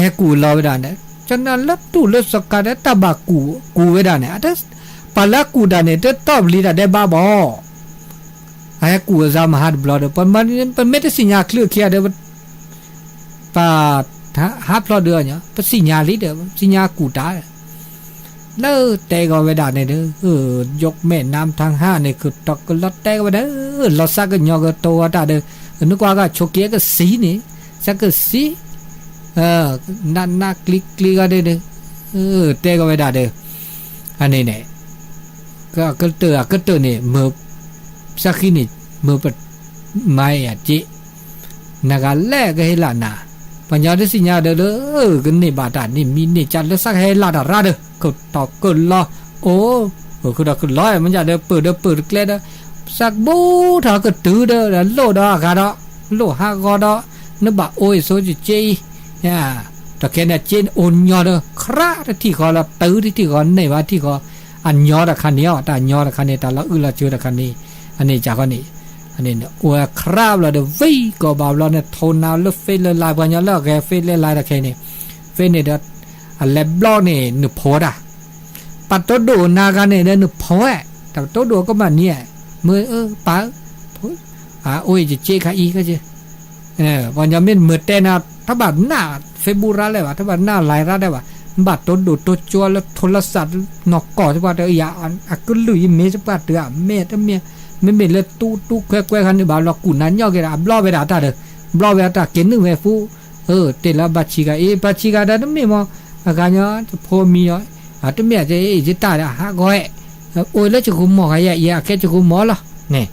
ให้กูรอไว้ได้เนี่ยฉะนั้นละตู้ละสอกไข่ตาบากูไว้ได้เนี่ยอัตปาละกูดาเนี่ยตตอบลีได้บ้าบ่ให้กูซามหาดบลอดปมันไม่ได้สิญญาเคลือเคียเด้อปาหาพลอเดือเนี่ยปสิญญาลีเด้อสิญญากูตาเลิกแต่ก็ไม่ได้เนี่ยเด้อยกแม่น้ำทาง5เนี่ยคือตอกก็ลดแต่ก็เด้อลดซักก็ยอก็โตตาเด้อนึกว่าก็โชเกียก็สีนี่ซักก็สีนาคลิก็เด้อแต่ก็ไม่ได้เด้ออันนี้เนี่ยก็เตอเนี่ยเมื่อสักทีนี่เมื่อปัดไม่อะจินักแรกก็ให้ละนาปัญญาได้สิญญาเด้อกันนี่บาดานี่มีนี่จัดแล้วสักให้ละดาราเด้อก็ตอกก็รอโอ้คือดอกร้อยมันจะเด้อเปิดเกล็ดสักบูถ้าก็ตื้อเด้อโลดอกาดอโลหากอดอนึกบ่โอ้ยโซจิเจตะแค่เนี่ยเจนโอนยอเด้อคราที่ขอละตื้อที่ขอในว่าที่ขออันยอดคันนี้ตายอดคันนี้ตาละละเจอคันนี้อันนี้จากนี้อันนี้เนี่ยโอ้คราบละเด้อวิก็บ่าวละเนี่ยโทนาวลเฟลลายปัญญาละแกเฟลลายตะแค่นี้เฟลเนี่ยเด้ออันเล็บบล็อกเนี่ยนึกพอดะปัตโตโดนากันเนี่ยนึกพอแต่โตโดก็มาเนี่ยมือป๋าโอ้ยจะเจ๊ค่ะอีก็เจ๊วันยามเป็นมือแต่นะถ้าบัดหน้าเฟบูราเลยวะถ้าบัดหน้าหลายรัดได้วะบัดโตโดโตจัวแล้วโทรศัพท์นอกก่อใช่ป่ะเดี๋ยวอย่าอักก็ลุยเมย์ใช่ป่ะเดี๋ยวเมย์ถ้าเมย์ไม่เมย์เลยตู้แควคันนี่บ่าวเรากุนนั้นย่อกันบล็อกไปด่าตาเด้อบล็อกไปด่าเกินนึงเวฟูเตล่าบัชิกาบัชิกาได้ไม่มองอาการเนาะพอมีอ่ะตัวเมียจะตายอ่ะฮะก้อยโอ้ยแล้วจะคุมหมอใหญ่ๆแค่จะคุมหมอเหรอเนี่ย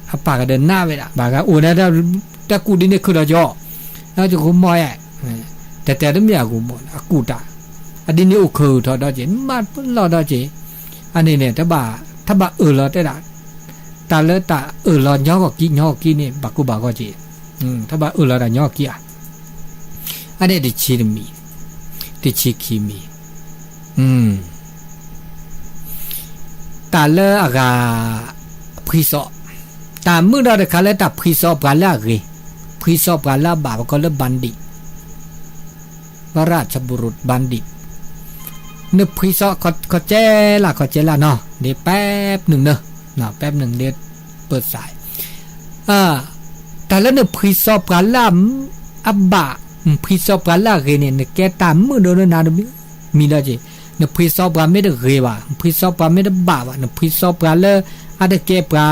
อะปากก็เดินหน้าไปละปากก็โอ้ยแล้วแต่กูดิเนี่ยคือเราจ่อแล้วจะคุมหมอใหญ่แต่ตัวเมียกูหมดกูตาอันนี้โอเคทอดเจมาหลอดเจอันนี้เนี่ยถ้าบ่าเราได้ละตาเลตาเราย่อก็กี้นี่บักกูบักก็เจถ้าบ่าเราได้ย่อกี้อ่ะอันนี้ดิชิมีดิชิคีมีตาเลอากาพริซอตามือเราได้คาเลตาพริซอบาลาเกพริซอบาลาบาบก็เลบันดิวราชบุรุษบัณฑิตนึกพริซอเขาเจล่ะเนาะเดี๋ยวแป๊บหนึ่งเนาะแป๊บหนึ่งเดี๋ยวเปิดสายแต่แล้วนึกพริซอบาลาอับบะพริซอบาลาเกเนี่ยแกตามมือโดนนามีแล้วจีนพริซอบาไม่ได้เกวะพริซอบาไม่ได้บาบะนพริซอบาเลอะเดเกปรา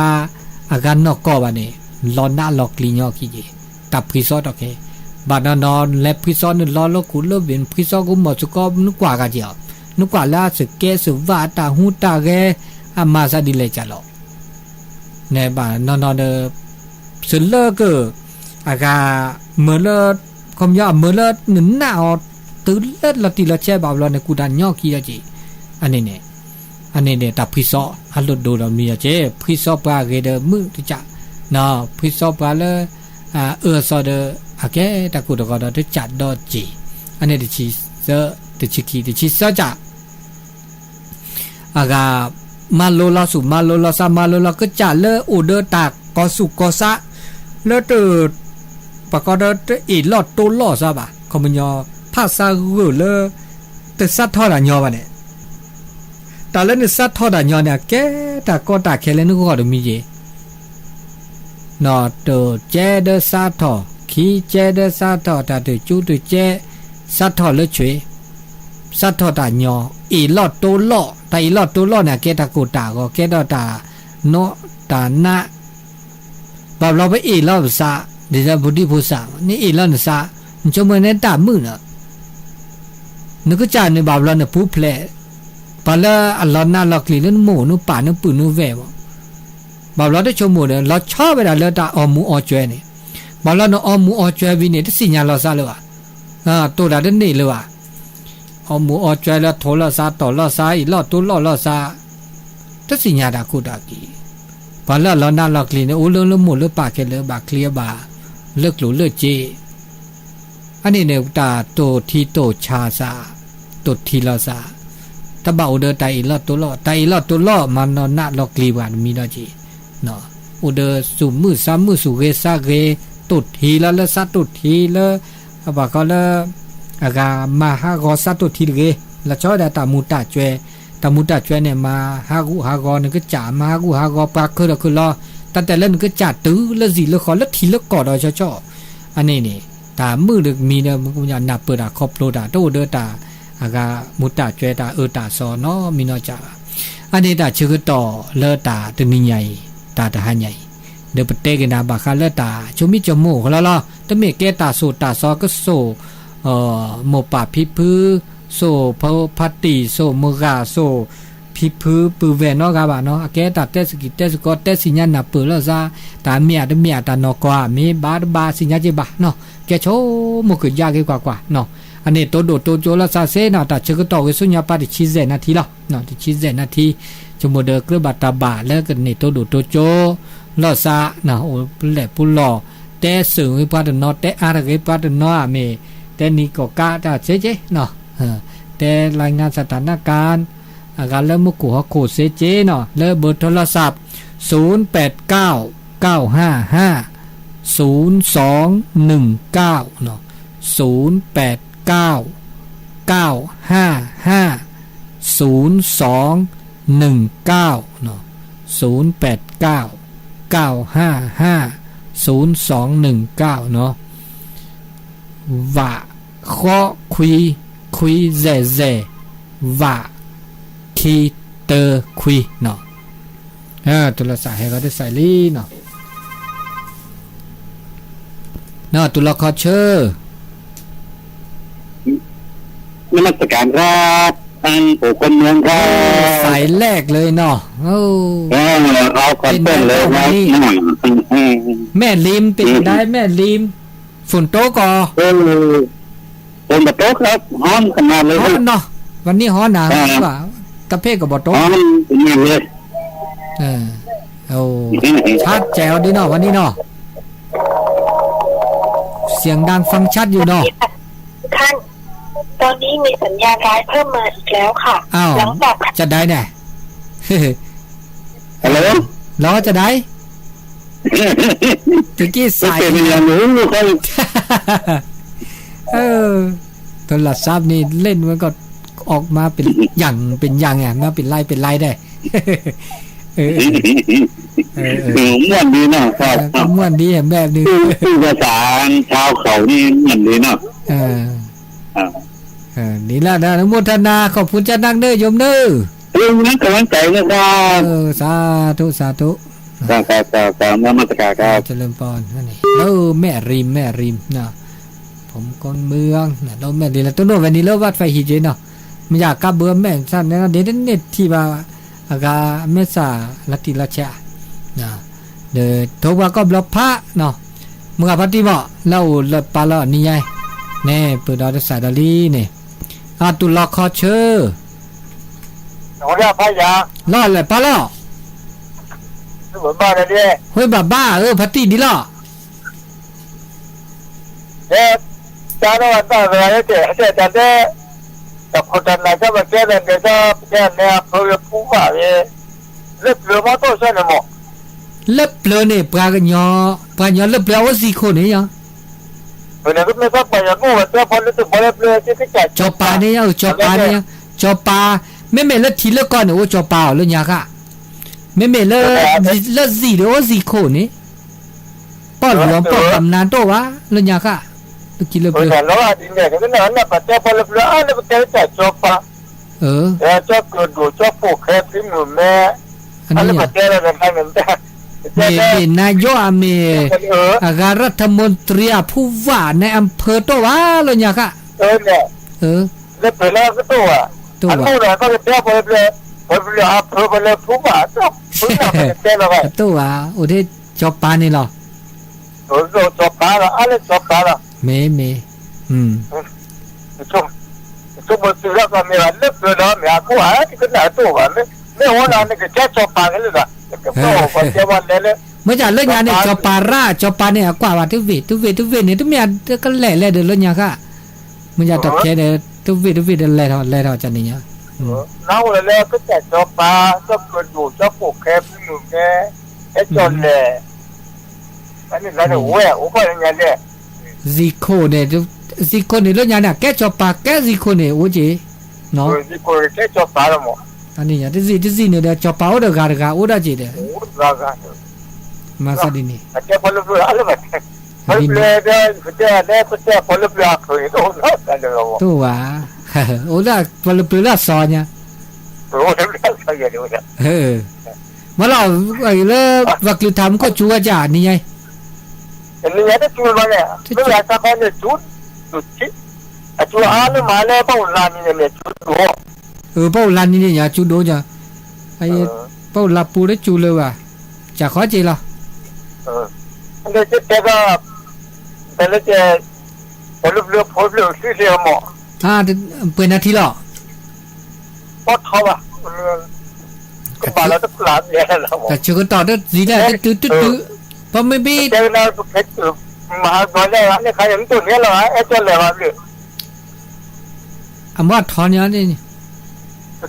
อาการนอกก็บะเนี่ยลอนาลอกลีญอกี่จีตับพริซอดโอเคบาดนอนและพริซอดลอลกุลเวนพริซอกุหมดสุก็นึกกว่ากะเจียวนึกกว่าลาสเกสุวาตาหูตาเกอามาซาดิเลจาลอเนี่ยบานอนเดสุเลกอากาเมื่อเลคอมยาเมื่อเลหนึ่งหน้าตื่นเล็ดละตีละเช่บ่าวเราในกูดันย่อกี้จีอันนี้เนี่ยแต่พริซอฮัลโหลดูเรามีเจ้พริซอปลาเกเดมือที่จะเนาะพริซอปลาเลซอเดโอเคแต่กูตะกอดที่จัดดอจีอันนี้ดิชิเซดิชิคีดิชิเซจ่าอากามาโลลาสุมาโลลาซามาโลลาก็จัดเลอเดอร์ตากกอสุกอซะเลอตืดปากกอดอีหลอดตัวหลอซะบ่ะคอมยอภาษากูเลยแต่สัตว์ทอดยอวะเนี่ยแต่เล่นสัตว์ทอดยอเนี่ยแกแต่ก็ตาแค่เล่นก็ดูมีเจนอตัวเจเดสัตว์ทอขี้เจเดสัตว์ทอแต่ตัวจูตัวเจสัตว์ทอเลยช่วยสัตว์ทอดยออีหลอดตัวหลอแต่อีหลอดตัวหลอเนี่ยแกตากูตาก็แกดอตาโนตานะแบบเราไปอีหลอดซาเดี๋ยวบุตรผู้สาวนี่อีหลอดซาจงเหมือนในตามือเนาะนึกจานในบาปเราเนี่ยผู้เพลปะละอัลลอฮ์น่าลักลีนั่นหมูนู่ป่านู่ปืนนู่แววบาปเราได้ชมหมูเนี่ยเราชอบไปแล้วเราตาออมูออจวยเนี่ยบาปเราเนี่ยออมูออจวยวิเนี่ยที่สิญญาเราซะเลยวะตัวเราได้นี่เลยวะออมูออจวยแล้วโถเราซาต่อเราซาอีลอดตัวเราซาที่สิญญาดากูดากีปะละเราน่าลักลีเนี่ยโอ้เรื่องหมูเรื่องป่าแค่เรื่องบาเคลียบาเลิกหลูเลิกเจอันนี้เนี่ยตาโตทีโตชาซาตดทีลาซา ตะบ่าวเดอไตอีลอดตัวลอไตอีลอดตัวลอมันนอนหน้าลอกลีบานมีดอจีเนาะอุเดอสุมือซ้ำมือสุเกซาเกตุดทีละละสัตุดทีละอะบะก็ละอากามาฮากอสัตุดทีเกละชอดาตามูตาจวยตามูตาจวยเนี่ยมาฮากุฮากอนึกก็จ่ามาฮากุฮากอปากคือละคือลอตั้งแต่เล่นก็จ่าตื้อละสิละขอละทีละกอดอชออันนี้นี่ตามือดึกมีเนี่ยมันก็อย่านับเปิดอะครอบโลดาโตเดอตาอากามุตตาจวยตาตาซอเนาะมีเนาะจ้าอันนี้ตาชื่อต่อเลอตาตึงใหญ่ตาทหารใหญ่เดอปเตกันนาบาคาเลอตาชุมิจมูกแล้วล่ะตะเมเกตาโซตาซอก็โซโมปาพิพือโซพพัตติโซโมกาโซพิพือปือเวเนาะกาบาเนาะอเกตาเตสกิเตสกอเตสิญญานาเปลซาตาเมียตะเมียตานอกว่ามีบาสิญญาเจบะเนาะแกโชโมกยากกว่าเนาะอันนี้ตัวโดดตัวโจละซาเซนะแต่เชื่อก็ต่อกันสุญญาปาติชิเซนาทีละเนาะที่ชิเซนาทีจมูกเดือกระบาดตาบาแล้วก็นี่ตัวโดดตัวโจลอซานะโอ้แหล่ปุลอแต่สื่อวิพากษ์นอแต่อะไรวิพากษ์นอเมแต่นี่ก็กะจะเจ๊เนาะแต่รายงานสถานการณ์อาการเริ่มมุกุฮะโคเซเจเนาะแล้วเบอร์โทรศัพท์0899550219เนาะ0899550219เนาะ0899550219เนาะว่าข้อคุยแซ่ว่าคีเตอร์คุยเนาะตุลาสายให้เขาได้ใส่ลีเนาะตุลาคอเชอร์นมัสการครับท่านผู้คนเมืองครับสายแรกเลยเนาะเอาก่อนต้นเลยนะแม่ลิมเป็นได้แม่ลิมฝนโตก่อฝนโตครับฮ้อนขนาดเลยเนาะวันนี้ฮ้อนนะว่าตะเพกกับบ่โตฮ้อนเป็นอย่างเลยชัดแจ๋วดีเนาะวันนี้เนาะเสียงดังฟังชัดอยู่เนาะท่านตอนนี้มีสัญญาณร้ายเพิ่มมาอีกแล้วค่ะหลังจากจะได้แน่ฮัลโหลล้อจะได้ตะกี้สายเป็นอย่างนู้นคนโทรศัพท์นี่เล่นมันก็ออกมาเป็นอย่างอ่ะมาเป็นไล่ได้ม่วนดีเนาะครับม่วนดีแบบนึงภาษาชาวเขานี่ม่วนดีเนาะนี่ละนะโมทนาขอบคุณเจ้านักเด้อโยมเด้อนั่นกำลังใจนะครับสาธุครับนมัสการครับเจริญพรนั่นนี่แม่ริมนะผมคนเมืองนะเราแม่ดีแล้วตัวโน้วันนี้เราวัดไฟหิเจเนาะไม่อยากกลับเบื่อแม่สั้นนะเดี๋ยวเน็ตที่ว่าอากาเมษาลัติราชานะเดี๋ยวโทว่าก็บล็อกพระเนาะมึงกับพัติบ่เราเลิศปาละนี่ไงแน่เปิดดาวสายดาลีนี่ตุลาคอเชอร์โอ้ยพายาล่อเลยปาละเหมือนบ้านเลยเฮ้ยบ้าพัติดีล่ะจานวันต่อไปเจ๊จันเจ้แต่คนจันทร์นะจะมาเจ๊เนี่ยเขาจะพูดว่าเล็บเลือมาโต้ใช่ไหมหมอเล็บเลือเนี่ยปลากันยอเล็บเลือว่าสี่คนเนี่ยยังเนี่ยก็ไม่ทราบไปยังงูว่าเจ้าพอเล็บเลือที่แก่จอปลาเนี่ยจอปลาไม่เล็บทีละก่อนเนี่ยว่าจอปลาเลยเนี่ยค่ะไม่เล็บสี่เดี๋ยวว่าสี่คนเนี่ยป้อนหลวงป้อนตำนานโตวะเลยเนี่ยค่ะกินเล็บเลือแล้วจริงเนี่ยก็นั่นแหละปัจจัยพอเล็บเลือเล็บแก่แต่จอปลาเจ้าเกิดดูเจ้าปลูกแค่ที่หมู่แม่อันนี้ปัจจัยอะไรกันเหมือนกันเป็นนายกอเมอาการรัฐมนตรีผู้ว่าในอำเภอตัวว่าเลยเนี่ยค่ะเนี่ยเล็บเลือก็ตัวอันนู้นเลยก็เป็นเจ้าพอเล็บเลืออำเภอพอเล็บผู้ว่าตัวผู้ว่าเป็นเจ้าอะไรตัวโอ้ที่จบปานี่หรอจบปาละอะไรจบปาละเมช่วงมือถือแล้วก็มีอะไรเล็บเลือดมีอะไรกูหาที่ขึ้นหน้าตัวกันไม่หัวหน้านี่ก็แค่จบปากันเลยนะก็โตคนเจ้าวันเลยเมื่อจากเรื่องงานเนี่ยจบปาเนี่ยกว่าทุกวีเนี่ยทุกเมียก็แหล่เดินเรื่องยาค่ะเมื่อจากตบแค่เนี่ยทุกวีแหล่เท่าจันนี่เนี่ย น้าเลยก็จะจบปลาก็เกิดอยู่จะปลูกแคบหนึ่งแกไอ้จนเลยอันนี้อะไรโอ้ยโอ้ยอย่างเงี้ย zico เนี่ยzico เนี่ยแล้วเนี่ยแกจอปาแก zico เนี่ยโอ้จีเนาะ ที่คนแค่จบปลาแล้วมั้ง อันนี้ดิเนี่ยจอปาโอเดกาโอดาจีเด้ โอ้ราคามาซาดินี่ แค่พลเรือนอะไรแบบพลเรือนเนี่ยพลเรือนเคยโดนแล้วกันเลยว่า ตัวว่าโอดาพลเปล่าซอเนี่ย โอ้ยเรื่องอะไรอย่างเงี้ย มาเราไอ้เลิกวักลือทำก็ชัวจ่านี่ไง อันนี้เนี่ยจูนมาเนี่ยไม่อยากจะไปเนี่ยจูนชิจูนอะไรมาเนี่ยป้าหลานนี่เนี่ยจูนดู เป้าลันนี่อย่าจูโดจ้ะไอ้เป้าลับปูได้จูเลยว่ะจะขอจีละ อันนี้จะก็แต่ละจะพลเรือนที่เรียกหมอ เป็นนาทีละ พอเขาอ่ะก็บาแล้วต้องหลานเนี่ยแล้วหมอ แต่ชื่อก็ต่อได้ดีได้ตื้อเพราะไม่บี เจ้าหน้าเพชรมาตอนแรกเนี่ยใครอย่างตัวนี้เหรอไอ้ตัวอะไรวะเนี่ย อามาถอนอย่างนี้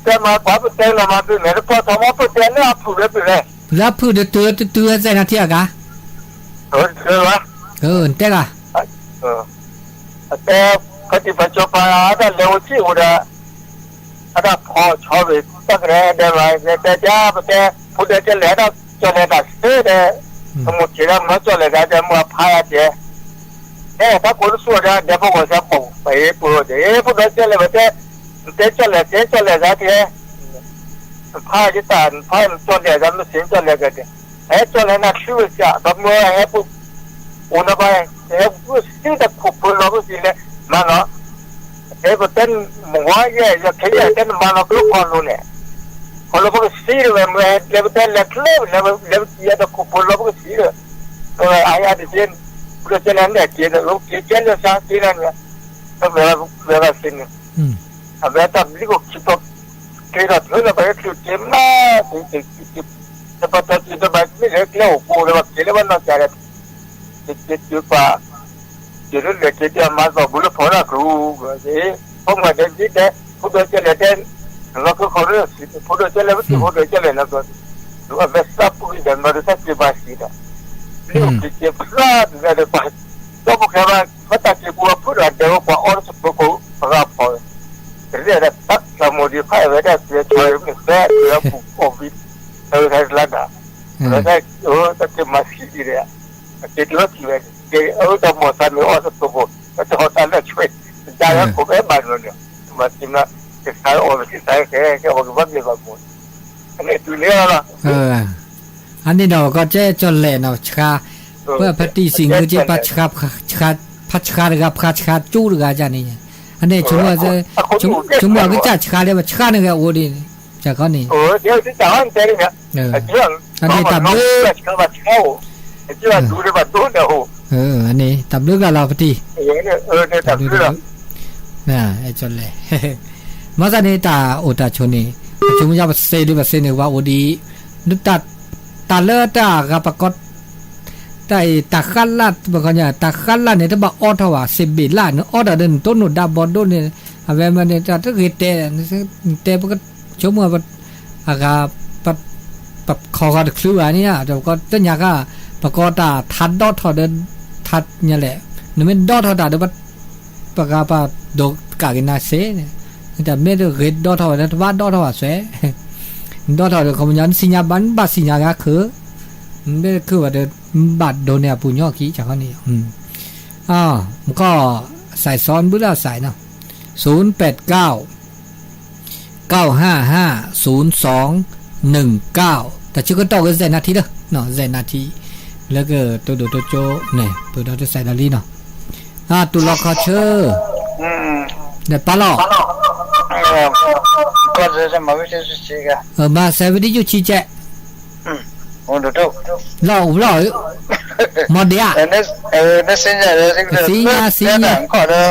แต่มาพอไปเจ้าเรามาดูเนี่ยพอทำมาไปเจ้าเนี่ยพูดเลยไปเลย รับพูดตื้อใจนาทีอะกะ วะ แต่ละ แต่ก็ที่ปัจจุบันอาจจะเร็วที่อุดาอาจจะพอชอบเลยตั้งแต่เดี๋ยวแต่จ้าแต่พูดจะเลี้ยงจะเลี้ยงเสือเดี๋ยวสมุทรเชียงมันจะเลี้ยงจะมาพายเจ้ถ้าคนสู้ได้เดี๋ยวพวกเขาจะปงไปพูดเดี๋ยวพูดจะเลี้ยงจะเลี้ยงที่พายที่ตานพายจะเลี้ยงจะไม่เสียจะเลี้ยงกันจะเลี้ยงนักสู้จะทำเมื่อพูดอุณหภูมิพูดสิ่งที่พูดเราพูดสิ่งนี้มันเนาะก็เต้นมัวเย่จะขยันเต้นมันก็รู้ความรู้เนี่ยคนเราพูดสิ่งเลยมันเล็บเต้นเล็บที่จะพูดเราพูดสิ่งเลยไอ้อาทิตย์ พูดจะเล่นเนี่ยเกี่ยวกับเกี่ยวกับสารที่นั่นเนี่ยก็เวลาสิ่งอ่ะเวลาทำนี่ก็คิดว่าเกี่ยวกับเรื่องอะไรคือเกี่ยวกับแต่พอตอนที่จะไปไม่เลิกเล่าพูดว่าเกี่ยวกับมันน่าจะเกี่ยวกับเกี่ยวกับเรื่องที่มาบอกบุรุษพนักครูผมก็ได้ยินแต่พูดจะเล่นเราก็ขอเรื่องพูดจะเล่นพูดจะเล่นนะตัวดูว่าเวสต์พูดจะมาดูสักกี่บาทสินะเรื่องที่เกี่ยวกับเนี่ยเดี๋ยวไปต้องบอกว่าว่าแต่ที่บัวพูดว่าเดี๋ยวว่าออร์สบุกรับพอเรื่องนั้นตัดสมุดไฟไว้ได้เสียช่วยมันแท้แล้วบุกโควิดใครลัดอ่ะแล้วได้ตัดที่มาสิเนี่ยที่ที่ว่าที่ว่าจะหมดสันนิออร์สบุกก็จะหมดสันแล้วช่วยใจแล้วผมบ้านเนี่ยมาที่นั่นจะใช้ออร์สใช้แค่ว่าเดียวกันหมดอันนี้ตัวเนี้ยละอันนี้เราก็จะจนแหล่เนาะชาเพื่อพัฒนาสิ่งที่จะพัฒนากับพัฒนาจูดกันจานี่อันนี้ชัวร์จะชัวร์ก็จะชาเลยว่าชาเนี่ยก็โอ้ดีจะก็นี่เดี๋ยวที่จะอ่านเจอเนี่ยเรื่องอันนี้ตับเลือดเขาว่าเช่าที่ว่าดูได้ว่าดูเดี๋ยวอันนี้ตับเลือดกับเราพอดีอย่างนี้เนี่ยตับเลือดน่ะไอ้จนแหล่มาซะนี่ตาโอตาชนี่ชุมยาเซดิบเซนี่ว่าโอดีนึกตาเลือดกับปรากฏแต่ตาขันลัดบางคนเนี่ยตาขันลัดเนี่ยถ้าบอกออทว่าสิบบิลล้านออดเดินต้นหนุดดาบอลต้นเนี่ยเอาไว้มันเนี่ยจะถ้าเกิดเตะก็ชั่วโมงแบบอากาแบบขอการคลื่นนี่นะแต่ก็ต้นยาก็ปรากฏตาทัดดอทเดินทัดเนี่ยแหละนี่มันดอทตาเดี๋ยวปากกาปาโดกากินาเซ่เนี่ยแต่ไม่ได้เกิดดอทว่าแต่ว่าดอทว่าเซ่ดอทว่าเขามันยันสิญญาบันบัดสิญญาก็คือไม่คือว่าเดินบัดโดนเนี่ยปุญญกี้จากเขานี่มันก็ใส่ซ้อนบุญแล้วใส่เนาะ089-955-0219แต่ชื่อก็ต้องเป็นเซนาทีเด้อเนาะเซนาทีแล้วก็ตัวดูตัวโจเนี่ยเปิดเราจะใส่ดาลีเนาะตุลคอเชอร์เนี่ยปลาหลอกก็จะมาวิธีสิกะมาเซวิดีอยู่ชี้แจโอ้ดูล่อมาเดียเนี่ยสิญญาเลยสิญญาก็ได้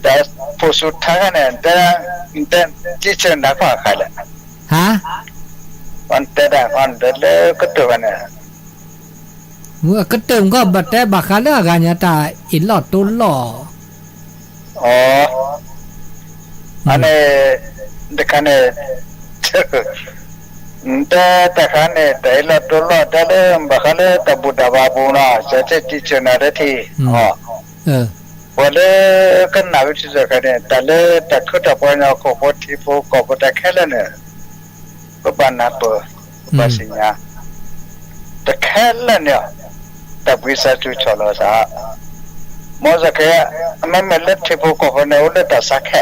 แต่ผู้สุดท้ายเนี่ยแต่ที่เชิญนักว่าใครล่ะฮะวันแต่ได้วันเดลก็ตัวกันเนี่ยเมื่อก็เติมก็บัดแต่บักคาเลือกกันเนี่ยตาอินหลอดตุนหล่ออันนี้ แต่คันเนี่ยแต่คันเนี่ยแต่ละตัวละแต่เริ่มบักเลยแต่บุตรบาบูนะจะจิชนะได้ทีอ๋อวันเลยกันนาวิจิจะกันเนี่ยแต่เลยแต่ขึ้นแต่พอเนี่ยก็พอที่พอก็พอแต่แค่ละเนี่ยก็บ้านนับภาษีเนี่ยแต่แค่ละเนี่ยแต่วิสัยจุดชอลซะมอจะแค่ไม่เล็ดที่พอก็พอเนี่ยอุดแต่สักแค่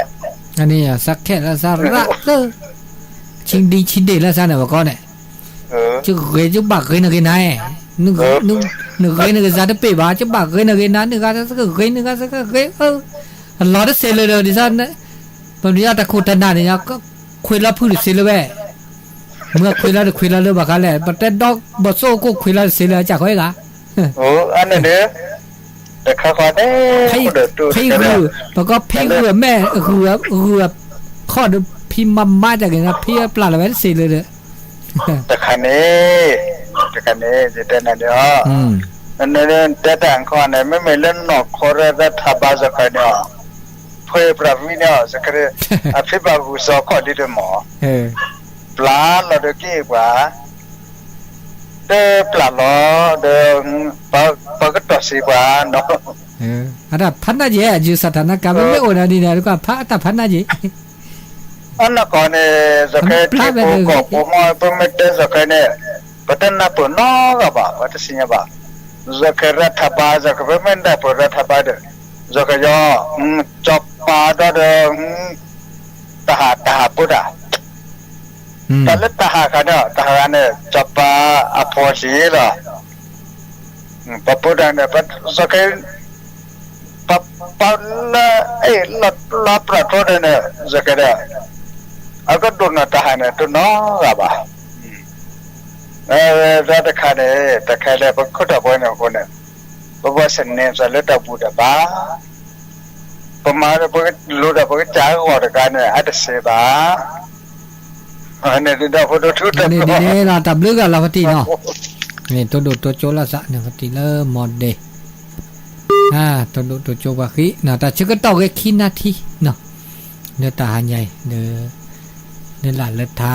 อันนี้สักแค่ละสาระชิงดีละซะเนี่ยว่าก็เนี่ยchứ cái chứ bạc cái này cái nàyนึกcái giá nó bể bá chứ bạc cái này cáiนั้นนึกcái nó đã xéเลยดิซันเนี่ยบางทีอาจจะขุดนานเนี่ยก็คุยแล้วพูดเสียเลยแม่เมื่อคุยแล้วเลยบางครั้งแหละแต่ดอกบอสโซ่ก็คุยแล้วเสียเลยจากใครกันอันนั้นเนี่ยแต่ข้าขอได้พี่แล้วก็พี่แม่ข้อพี่มัมมาจากไหนพี่ปลาอะไรเสียเลยแต่คันนี้จะได้นั่นเดียวอันนี้แต่ต่างคนเนี่ยไม่เล่นนกคนละทับจะกันเนี่ยเพื่อปรับวิญญาณจะกันอภิบาลกุศลข้อดีด้วยหมอปลาเราเด็กกี่กว่าเด้ปลาล้อเด้ปากตัวสีกว่าเนาะอันนั้นพันนาเย่จูสถานการณ์ไม่โอนาดีนะลูกพันแต่พันนาเย่อันนั้นก่อนเนี่ยจะแค่ที่พวกผมไม่ได้จะแค่เนี่ยประเด็นน่ะปุ่นน้องบ้าวัดสิญญาบ้าจะแค่รัฐบาลจะแค่ไม่ได้ปุ่นรัฐบาลจะแค่ย่อจับปลาดทหารปุ่นอ่ะแต่เล็กทหารกันเนี่ยทหารเนี่ยจับปลาอภสีล่ะปุ่นเนี่ยจะแค่ปลาละประตูเนี่ยจะแค่เนี่ยอาก็โดนทหารเนี่ยตัวน้องบ้าจะแต่แค่เนี่ยแต่แค่เลยพอขุดเอาไว้เนี่ยคนเนี่ยเพราะว่าเส้นเนี่ยจะเลือดบูดบ้าประมาณพวกลูดพวกจ้างหัวกันเนี่ยอาจจะเสียบ้าอันนี้เดี๋ยวพอดูทุกท่านนี่เราตับเลือกเราพอดีเนาะนี่ตัวดูตัวโจลสะเนี่ยพอดีเริ่มหมดเดตัวดูตัวโจบะขี้เนาะแต่ชื่อก็ต่อแค่ขี้นาทีเนาะเนื้อตาใหญ่เนื้อหลานเลือดท้า